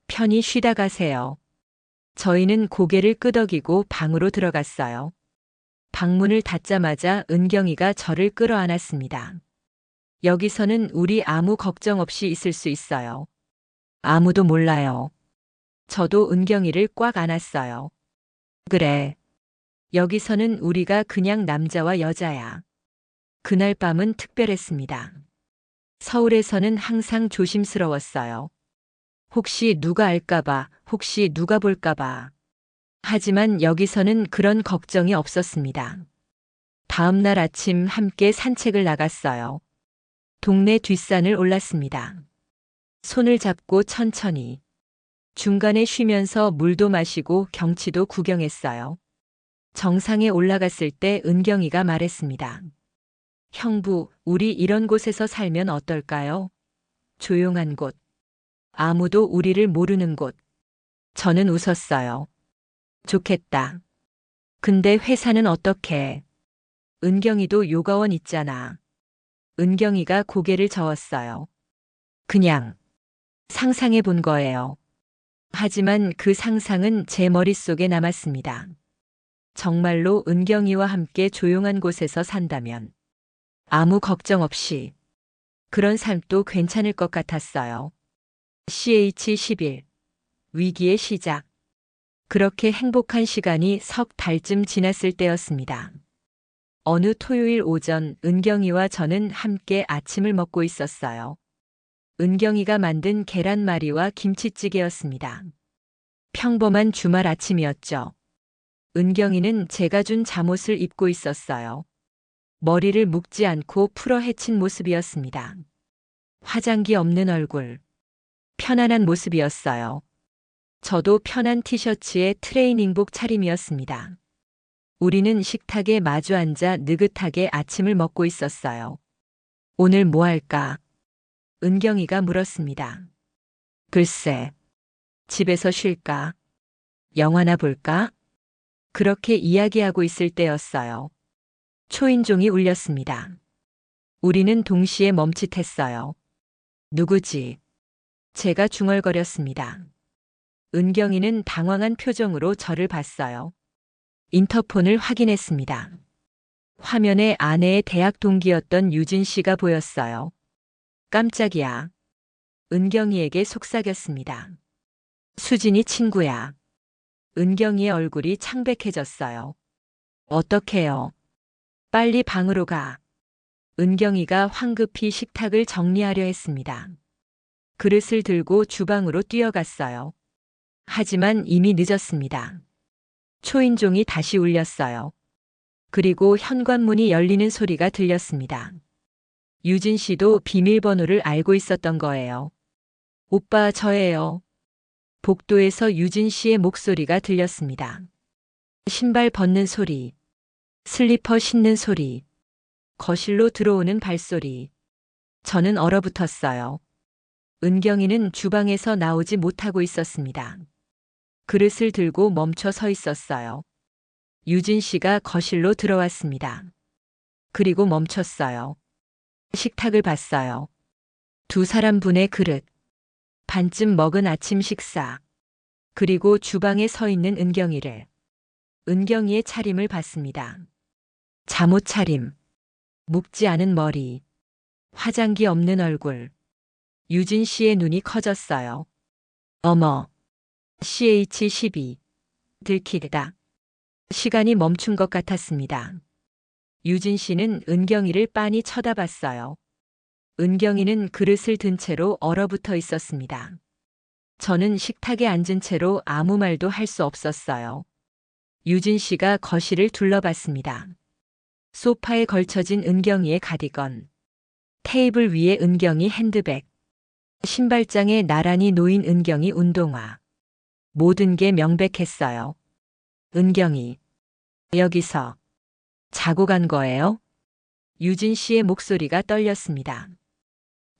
편히 쉬다 가세요. 저희는 고개를 끄덕이고 방으로 들어갔어요. 방문을 닫자마자 은경이가 저를 끌어안았습니다. 여기서는 우리 아무 걱정 없이 있을 수 있어요. 아무도 몰라요. 저도 은경이를 꽉 안았어요. 그래. 여기서는 우리가 그냥 남자와 여자야. 그날 밤은 특별했습니다. 서울에서는 항상 조심스러웠어요. 혹시 누가 알까봐, 혹시 누가 볼까봐. 하지만 여기서는 그런 걱정이 없었습니다. 다음 날 아침 함께 산책을 나갔어요. 동네 뒷산을 올랐습니다. 손을 잡고 천천히. 중간에 쉬면서 물도 마시고 경치도 구경했어요. 정상에 올라갔을 때 은경이가 말했습니다. 형부, 우리 이런 곳에서 살면 어떨까요? 조용한 곳. 아무도 우리를 모르는 곳. 저는 웃었어요. 좋겠다. 근데 회사는 어떻게? 은경이도 요가원 있잖아. 은경이가 고개를 저었어요. 그냥 상상해 본 거예요. 하지만 그 상상은 제 머릿속에 남았습니다. 정말로 은경이와 함께 조용한 곳에서 산다면 아무 걱정 없이 그런 삶도 괜찮을 것 같았어요. CH11 위기의 시작. 그렇게 행복한 시간이 석 달쯤 지났을 때였습니다. 어느 토요일 오전 은경이와 저는 함께 아침을 먹고 있었어요. 은경이가 만든 계란말이와 김치찌개였습니다. 평범한 주말 아침이었죠. 은경이는 제가 준 잠옷을 입고 있었어요. 머리를 묶지 않고 풀어 헤친 모습이었습니다. 화장기 없는 얼굴. 편안한 모습이었어요. 저도 편한 티셔츠에 트레이닝복 차림이었습니다. 우리는 식탁에 마주 앉아 느긋하게 아침을 먹고 있었어요. 오늘 뭐 할까? 은경이가 물었습니다. 글쎄, 집에서 쉴까? 영화나 볼까? 그렇게 이야기하고 있을 때였어요. 초인종이 울렸습니다. 우리는 동시에 멈칫했어요. 누구지? 제가 중얼거렸습니다. 은경이는 당황한 표정으로 저를 봤어요. 인터폰을 확인했습니다. 화면에 아내의 대학 동기였던 유진 씨가 보였어요. 깜짝이야. 은경이에게 속삭였습니다. 수진이 친구야. 은경이의 얼굴이 창백해졌어요. 어떡해요? 빨리 방으로 가. 은경이가 황급히 식탁을 정리하려 했습니다. 그릇을 들고 주방으로 뛰어갔어요. 하지만 이미 늦었습니다. 초인종이 다시 울렸어요. 그리고 현관문이 열리는 소리가 들렸습니다. 유진 씨도 비밀번호를 알고 있었던 거예요. 오빠, 저예요. 복도에서 유진 씨의 목소리가 들렸습니다. 신발 벗는 소리, 슬리퍼 신는 소리, 거실로 들어오는 발소리. 저는 얼어붙었어요. 은경이는 주방에서 나오지 못하고 있었습니다. 그릇을 들고 멈춰 서 있었어요. 유진 씨가 거실로 들어왔습니다. 그리고 멈췄어요. 식탁을 봤어요. 두 사람분의 그릇, 반쯤 먹은 아침 식사, 그리고 주방에 서 있는 은경이를. 은경이의 차림을 봤습니다. 잠옷 차림, 묶지 않은 머리, 화장기 없는 얼굴. 유진 씨의 눈이 커졌어요. 어머, CH12. 들키다. 시간이 멈춘 것 같았습니다. 유진 씨는 은경이를 빤히 쳐다봤어요. 은경이는 그릇을 든 채로 얼어붙어 있었습니다. 저는 식탁에 앉은 채로 아무 말도 할 수 없었어요. 유진 씨가 거실을 둘러봤습니다. 소파에 걸쳐진 은경이의 가디건, 테이블 위에 은경이 핸드백, 신발장에 나란히 놓인 은경이 운동화. 모든 게 명백했어요. 은경이, 여기서 자고 간 거예요? 유진 씨의 목소리가 떨렸습니다.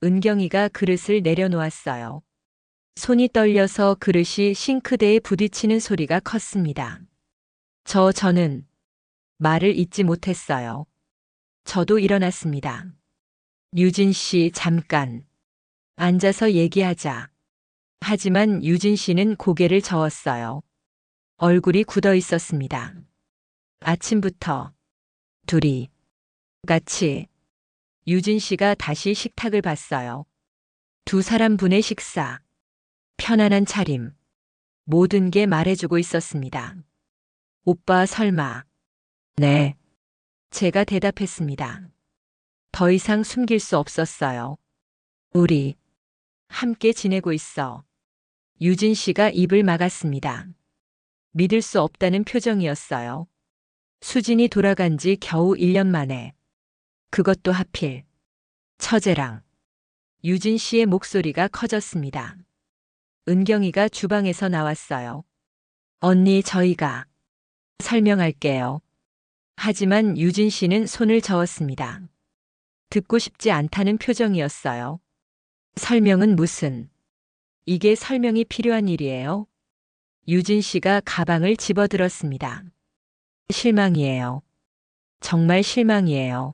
은경이가 그릇을 내려놓았어요. 손이 떨려서 그릇이 싱크대에 부딪히는 소리가 컸습니다. 저는 말을 잇지 못했어요. 저도 일어났습니다. 유진 씨, 잠깐. 앉아서 얘기하자. 하지만 유진 씨는 고개를 저었어요. 얼굴이 굳어 있었습니다. 아침부터 둘이 같이. 유진 씨가 다시 식탁을 봤어요. 두 사람분의 식사, 편안한 차림, 모든 게 말해주고 있었습니다. 오빠 설마. 네. 제가 대답했습니다. 더 이상 숨길 수 없었어요. 우리 함께 지내고 있어. 유진 씨가 입을 막았습니다. 믿을 수 없다는 표정이었어요. 수진이 돌아간 지 겨우 1년 만에. 그것도 하필 처제랑. 유진 씨의 목소리가 커졌습니다. 은경이가 주방에서 나왔어요. 언니, 저희가 설명할게요. 하지만 유진 씨는 손을 저었습니다. 듣고 싶지 않다는 표정이었어요. 설명은 무슨? 이게 설명이 필요한 일이에요? 유진 씨가 가방을 집어들었습니다. 실망이에요. 정말 실망이에요.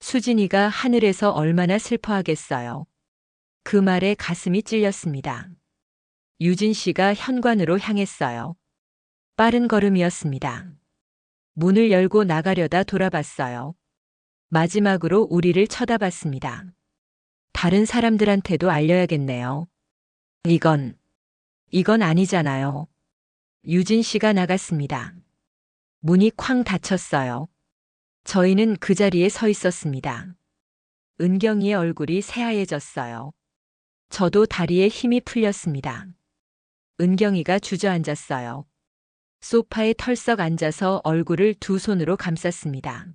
수진이가 하늘에서 얼마나 슬퍼하겠어요. 그 말에 가슴이 찔렸습니다. 유진 씨가 현관으로 향했어요. 빠른 걸음이었습니다. 문을 열고 나가려다 돌아봤어요. 마지막으로 우리를 쳐다봤습니다. 다른 사람들한테도 알려야겠네요. 이건 아니잖아요. 유진 씨가 나갔습니다. 문이 쾅 닫혔어요. 저희는 그 자리에 서 있었습니다. 은경이의 얼굴이 새하얘졌어요. 저도 다리에 힘이 풀렸습니다. 은경이가 주저앉았어요. 소파에 털썩 앉아서 얼굴을 두 손으로 감쌌습니다.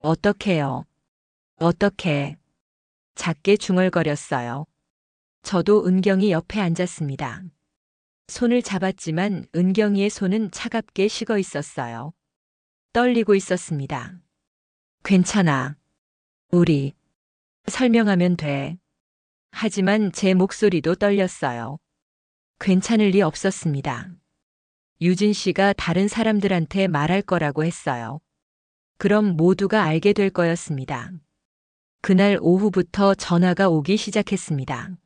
어떡해요? 어떡해? 작게 중얼거렸어요. 저도 은경이 옆에 앉았습니다. 손을 잡았지만 은경이의 손은 차갑게 식어 있었어요. 떨리고 있었습니다. 괜찮아. 우리 설명하면 돼. 하지만 제 목소리도 떨렸어요. 괜찮을 리 없었습니다. 유진 씨가 다른 사람들한테 말할 거라고 했어요. 그럼 모두가 알게 될 거였습니다. 그날 오후부터 전화가 오기 시작했습니다.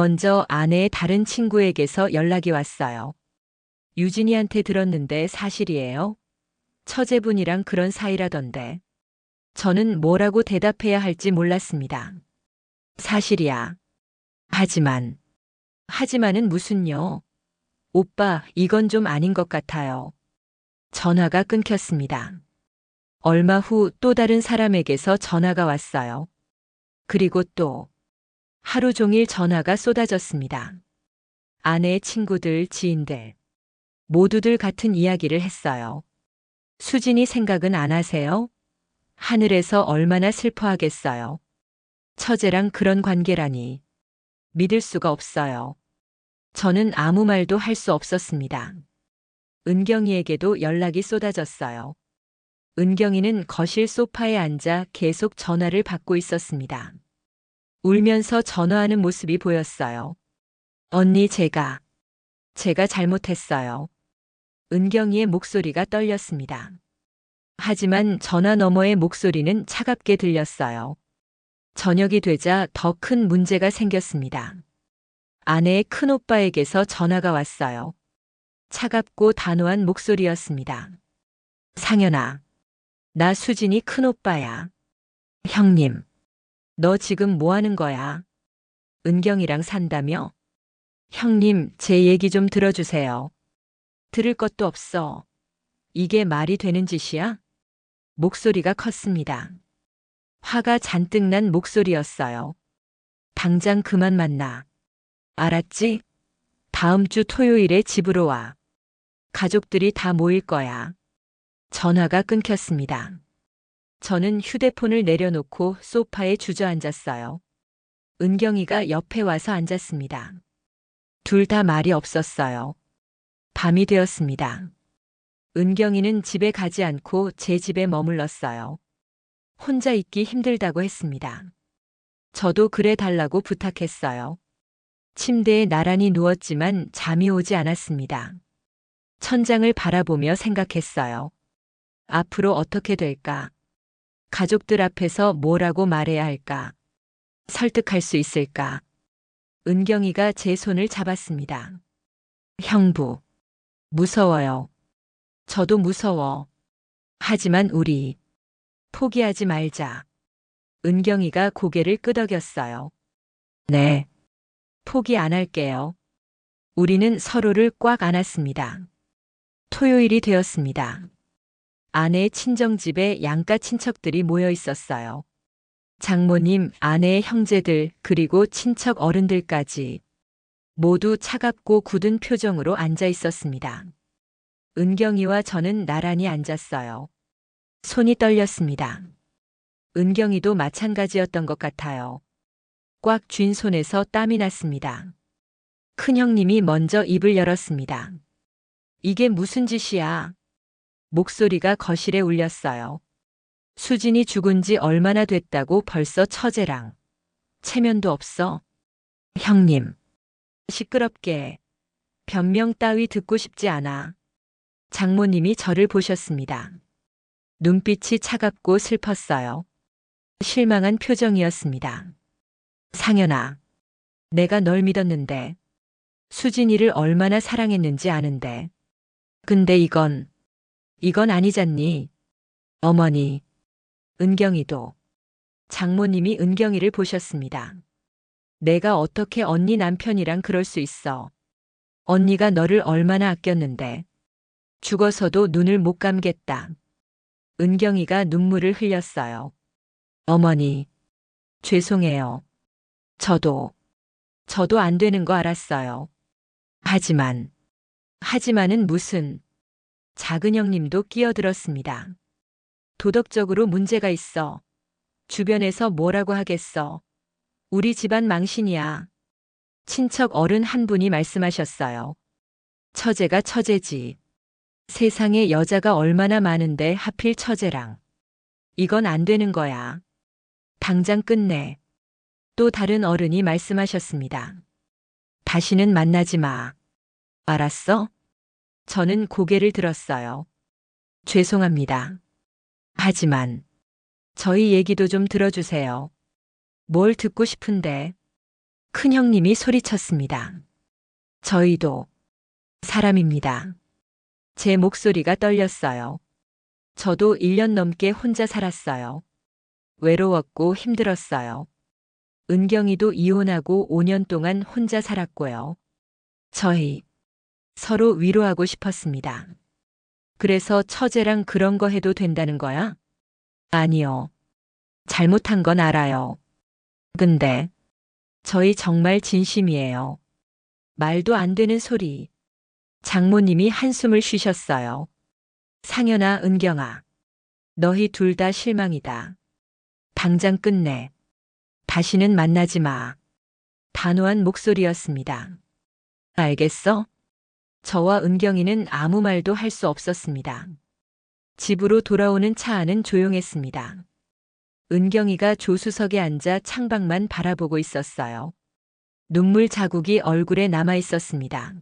먼저 아내의 다른 친구에게서 연락이 왔어요. 유진이한테 들었는데 사실이에요? 처제분이랑 그런 사이라던데. 저는 뭐라고 대답해야 할지 몰랐습니다. 사실이야. 하지만은 무슨요? 오빠, 이건 좀 아닌 것 같아요. 전화가 끊겼습니다. 얼마 후 또 다른 사람에게서 전화가 왔어요. 그리고 또 하루 종일 전화가 쏟아졌습니다. 아내의 친구들, 지인들, 모두들 같은 이야기를 했어요. 수진이 생각은 안 하세요? 하늘에서 얼마나 슬퍼하겠어요. 처제랑 그런 관계라니. 믿을 수가 없어요. 저는 아무 말도 할 수 없었습니다. 은경이에게도 연락이 쏟아졌어요. 은경이는 거실 소파에 앉아 계속 전화를 받고 있었습니다. 울면서 전화하는 모습이 보였어요. 언니, 제가 잘못했어요. 은경이의 목소리가 떨렸습니다. 하지만 전화 너머의 목소리는 차갑게 들렸어요. 저녁이 되자 더 큰 문제가 생겼습니다. 아내의 큰오빠에게서 전화가 왔어요. 차갑고 단호한 목소리였습니다. 상현아, 나 수진이 큰오빠야. 형님, 너 지금 뭐 하는 거야? 은경이랑 산다며? 형님, 제 얘기 좀 들어주세요. 들을 것도 없어. 이게 말이 되는 짓이야? 목소리가 컸습니다. 화가 잔뜩 난 목소리였어요. 당장 그만 만나. 알았지? 다음 주 토요일에 집으로 와. 가족들이 다 모일 거야. 전화가 끊겼습니다. 저는 휴대폰을 내려놓고 소파에 주저앉았어요. 은경이가 옆에 와서 앉았습니다. 둘 다 말이 없었어요. 밤이 되었습니다. 은경이는 집에 가지 않고 제 집에 머물렀어요. 혼자 있기 힘들다고 했습니다. 저도 그래 달라고 부탁했어요. 침대에 나란히 누웠지만 잠이 오지 않았습니다. 천장을 바라보며 생각했어요. 앞으로 어떻게 될까? 가족들 앞에서 뭐라고 말해야 할까? 설득할 수 있을까? 은경이가 제 손을 잡았습니다. 형부, 무서워요. 저도 무서워. 하지만 우리 포기하지 말자. 은경이가 고개를 끄덕였어요. 네, 포기 안 할게요. 우리는 서로를 꽉 안았습니다. 토요일이 되었습니다. 아내의 친정집에 양가 친척들이 모여 있었어요. 장모님, 아내의 형제들, 그리고 친척 어른들까지 모두 차갑고 굳은 표정으로 앉아 있었습니다. 은경이와 저는 나란히 앉았어요. 손이 떨렸습니다. 은경이도 마찬가지였던 것 같아요. 꽉 쥔 손에서 땀이 났습니다. 큰형님이 먼저 입을 열었습니다. 이게 무슨 짓이야? 목소리가 거실에 울렸어요. 수진이 죽은 지 얼마나 됐다고 벌써 처제랑 체면도 없어? 형님, 시끄럽게 변명 따위 듣고 싶지 않아. 장모님이 저를 보셨습니다. 눈빛이 차갑고 슬펐어요. 실망한 표정이었습니다. 상현아, 내가 널 믿었는데, 수진이를 얼마나 사랑했는지 아는데. 근데 이건 아니잖니. 어머니, 은경이도. 장모님이 은경이를 보셨습니다. 내가 어떻게 언니 남편이랑 그럴 수 있어. 언니가 너를 얼마나 아꼈는데. 죽어서도 눈을 못 감겠다. 은경이가 눈물을 흘렸어요. 어머니, 죄송해요. 저도 안 되는 거 알았어요. 하지만은 무슨. 작은 형님도 끼어들었습니다. 도덕적으로 문제가 있어. 주변에서 뭐라고 하겠어. 우리 집안 망신이야. 친척 어른 한 분이 말씀하셨어요. 처제가 처제지. 세상에 여자가 얼마나 많은데 하필 처제랑. 이건 안 되는 거야. 당장 끝내. 또 다른 어른이 말씀하셨습니다. 다시는 만나지 마. 알았어? 저는 고개를 들었어요. 죄송합니다. 하지만 저희 얘기도 좀 들어주세요. 뭘 듣고 싶은데. 큰형님이 소리쳤습니다. 저희도 사람입니다. 제 목소리가 떨렸어요. 저도 1년 넘게 혼자 살았어요. 외로웠고 힘들었어요. 은경이도 이혼하고 5년 동안 혼자 살았고요. 저희 서로 위로하고 싶었습니다. 그래서 처제랑 그런 거 해도 된다는 거야? 아니요. 잘못한 건 알아요. 근데 저희 정말 진심이에요. 말도 안 되는 소리. 장모님이 한숨을 쉬셨어요. 상현아, 은경아. 너희 둘 다 실망이다. 당장 끝내. 다시는 만나지 마. 단호한 목소리였습니다. 알겠어? 저와 은경이는 아무 말도 할 수 없었습니다. 집으로 돌아오는 차 안은 조용했습니다. 은경이가 조수석에 앉아 창밖만 바라보고 있었어요. 눈물 자국이 얼굴에 남아 있었습니다.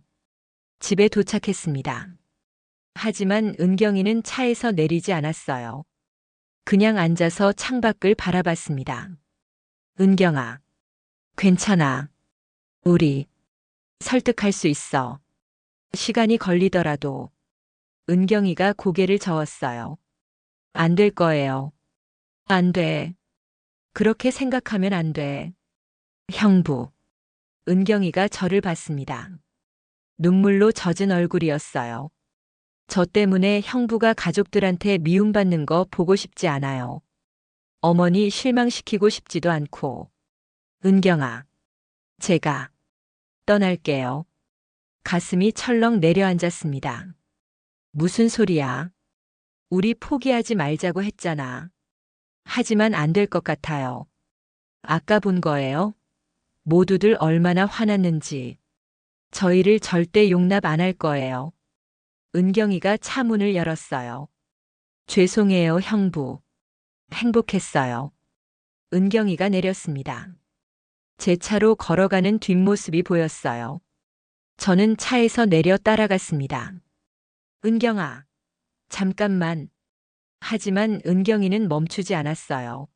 집에 도착했습니다. 하지만 은경이는 차에서 내리지 않았어요. 그냥 앉아서 창밖을 바라봤습니다. 은경아, 괜찮아. 우리 설득할 수 있어. 시간이 걸리더라도. 은경이가 고개를 저었어요. 안 될 거예요. 안 돼. 그렇게 생각하면 안 돼. 형부. 은경이가 저를 봤습니다. 눈물로 젖은 얼굴이었어요. 저 때문에 형부가 가족들한테 미움받는 거 보고 싶지 않아요. 어머니 실망시키고 싶지도 않고. 은경아, 제가 떠날게요. 가슴이 철렁 내려앉았습니다. 무슨 소리야? 우리 포기하지 말자고 했잖아. 하지만 안 될 것 같아요. 아까 본 거예요? 모두들 얼마나 화났는지. 저희를 절대 용납 안 할 거예요. 은경이가 차 문을 열었어요. 죄송해요, 형부. 행복했어요. 은경이가 내렸습니다. 제 차로 걸어가는 뒷모습이 보였어요. 저는 차에서 내려 따라갔습니다. 은경아, 잠깐만. 하지만 은경이는 멈추지 않았어요.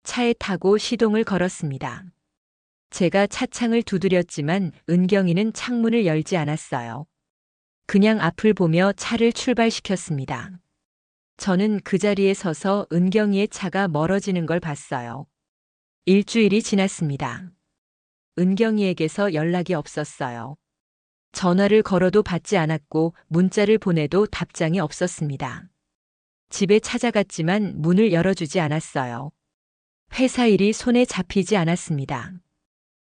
차에 타고 시동을 걸었습니다. 제가 차창을 두드렸지만 은경이는 창문을 열지 않았어요. 그냥 앞을 보며 차를 출발시켰습니다. 저는 그 자리에 서서 은경이의 차가 멀어지는 걸 봤어요. 일주일이 지났습니다. 은경이에게서 연락이 없었어요. 전화를 걸어도 받지 않았고 문자를 보내도 답장이 없었습니다. 집에 찾아갔지만 문을 열어주지 않았어요. 회사 일이 손에 잡히지 않았습니다.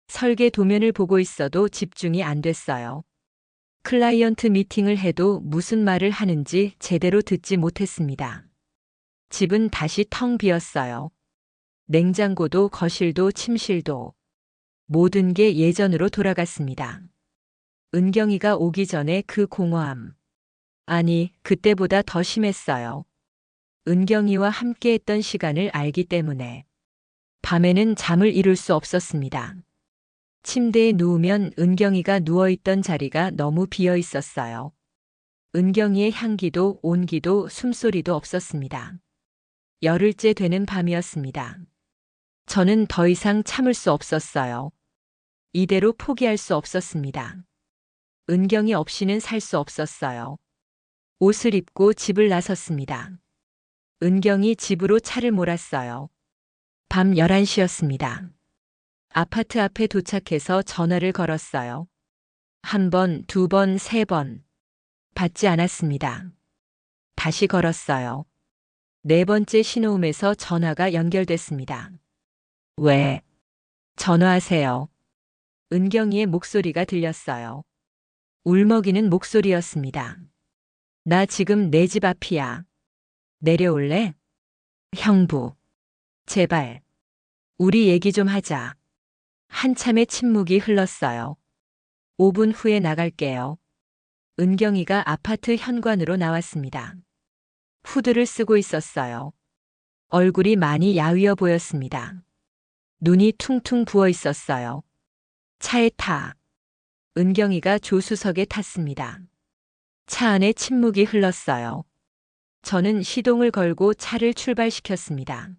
설계 도면을 보고 있어도 집중이 안 됐어요. 클라이언트 미팅을 해도 무슨 말을 하는지 제대로 듣지 못했습니다. 집은 다시 텅 비었어요. 냉장고도 거실도 침실도 모든 게 예전으로 돌아갔습니다. 은경이가 오기 전에 그 공허함. 아니, 그때보다 더 심했어요. 은경이와 함께했던 시간을 알기 때문에. 밤에는 잠을 이룰 수 없었습니다. 침대에 누우면 은경이가 누워있던 자리가 너무 비어 있었어요. 은경이의 향기도 온기도 숨소리도 없었습니다. 열흘째 되는 밤이었습니다. 저는 더 이상 참을 수 없었어요. 이대로 포기할 수 없었습니다. 은경이 없이는 살 수 없었어요. 옷을 입고 집을 나섰습니다. 은경이 집으로 차를 몰았어요. 밤 11시였습니다. 아파트 앞에 도착해서 전화를 걸었어요. 한 번, 두 번, 세 번. 받지 않았습니다. 다시 걸었어요. 네 번째 신호음에서 전화가 연결됐습니다. 왜? 전화하세요. 은경이의 목소리가 들렸어요. 울먹이는 목소리였습니다. 나 지금 내 집 앞이야. 내려올래? 형부. 제발. 우리 얘기 좀 하자. 한참의 침묵이 흘렀어요. 5분 후에 나갈게요. 은경이가 아파트 현관으로 나왔습니다. 후드를 쓰고 있었어요. 얼굴이 많이 야위어 보였습니다. 눈이 퉁퉁 부어 있었어요. 차에 타. 은경이가 조수석에 탔습니다. 차 안에 침묵이 흘렀어요. 저는 시동을 걸고 차를 출발시켰습니다.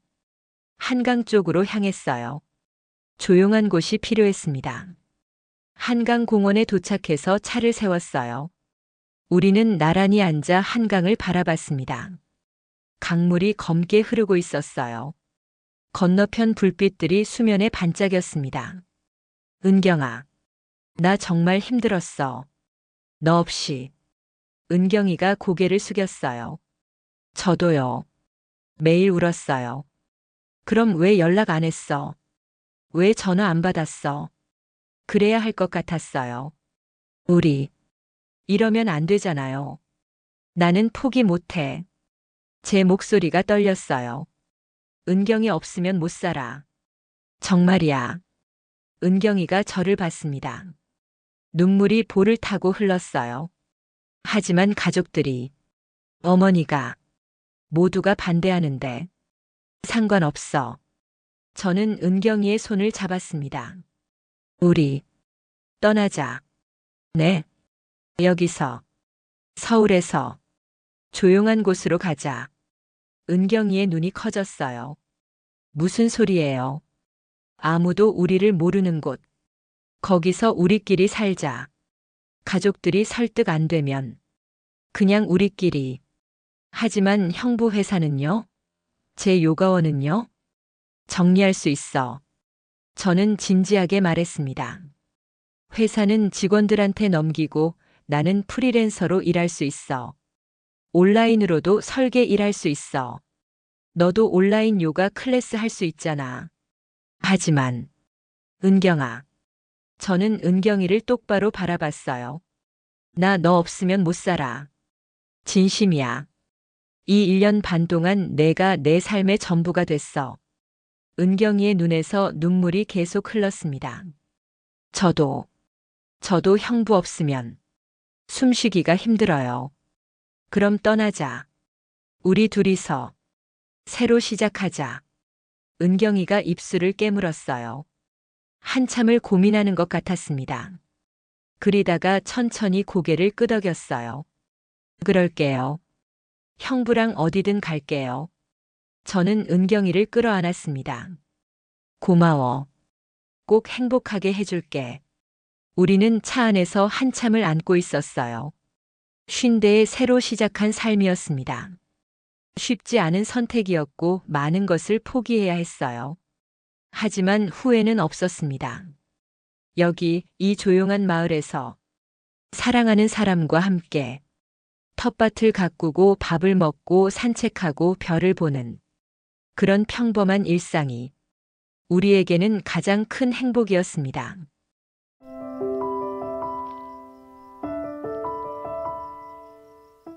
한강 쪽으로 향했어요. 조용한 곳이 필요했습니다. 한강공원에 도착해서 차를 세웠어요. 우리는 나란히 앉아 한강을 바라봤습니다. 강물이 검게 흐르고 있었어요. 건너편 불빛들이 수면에 반짝였습니다. 은경아, 나 정말 힘들었어. 너 없이. 은경이가 고개를 숙였어요. 저도요. 매일 울었어요. 그럼 왜 연락 안 했어? 왜 전화 안 받았어? 그래야 할 것 같았어요. 우리, 이러면 안 되잖아요. 나는 포기 못해. 제 목소리가 떨렸어요. 은경이 없으면 못 살아. 정말이야. 은경이가 저를 봤습니다. 눈물이 볼을 타고 흘렀어요. 하지만 가족들이, 어머니가, 모두가 반대하는데 상관없어. 저는 은경이의 손을 잡았습니다. 우리 떠나자. 네. 여기서, 서울에서 조용한 곳으로 가자. 은경이의 눈이 커졌어요. 무슨 소리예요? 아무도 우리를 모르는 곳. 거기서 우리끼리 살자. 가족들이 설득 안 되면 그냥 우리끼리. 하지만 형부 회사는요? 제 요가원은요? 정리할 수 있어. 저는 진지하게 말했습니다. 회사는 직원들한테 넘기고 나는 프리랜서로 일할 수 있어. 온라인으로도 설계 일할 수 있어. 너도 온라인 요가 클래스 할 수 있잖아. 하지만, 은경아. 저는 은경이를 똑바로 바라봤어요. 나 너 없으면 못 살아. 진심이야. 이 1년 반 동안 내가 내 삶의 전부가 됐어. 은경이의 눈에서 눈물이 계속 흘렀습니다. 저도 형부 없으면 숨쉬기가 힘들어요. 그럼 떠나자. 우리 둘이서 새로 시작하자. 은경이가 입술을 깨물었어요. 한참을 고민하는 것 같았습니다. 그리다가 천천히 고개를 끄덕였어요. 그럴게요. 형부랑 어디든 갈게요. 저는 은경이를 끌어안았습니다. 고마워. 꼭 행복하게 해줄게. 우리는 차 안에서 한참을 안고 있었어요. 50대에 새로 시작한 삶이었습니다. 쉽지 않은 선택이었고 많은 것을 포기해야 했어요. 하지만 후회는 없었습니다. 여기 이 조용한 마을에서 사랑하는 사람과 함께 텃밭을 가꾸고 밥을 먹고 산책하고 별을 보는 그런 평범한 일상이 우리에게는 가장 큰 행복이었습니다.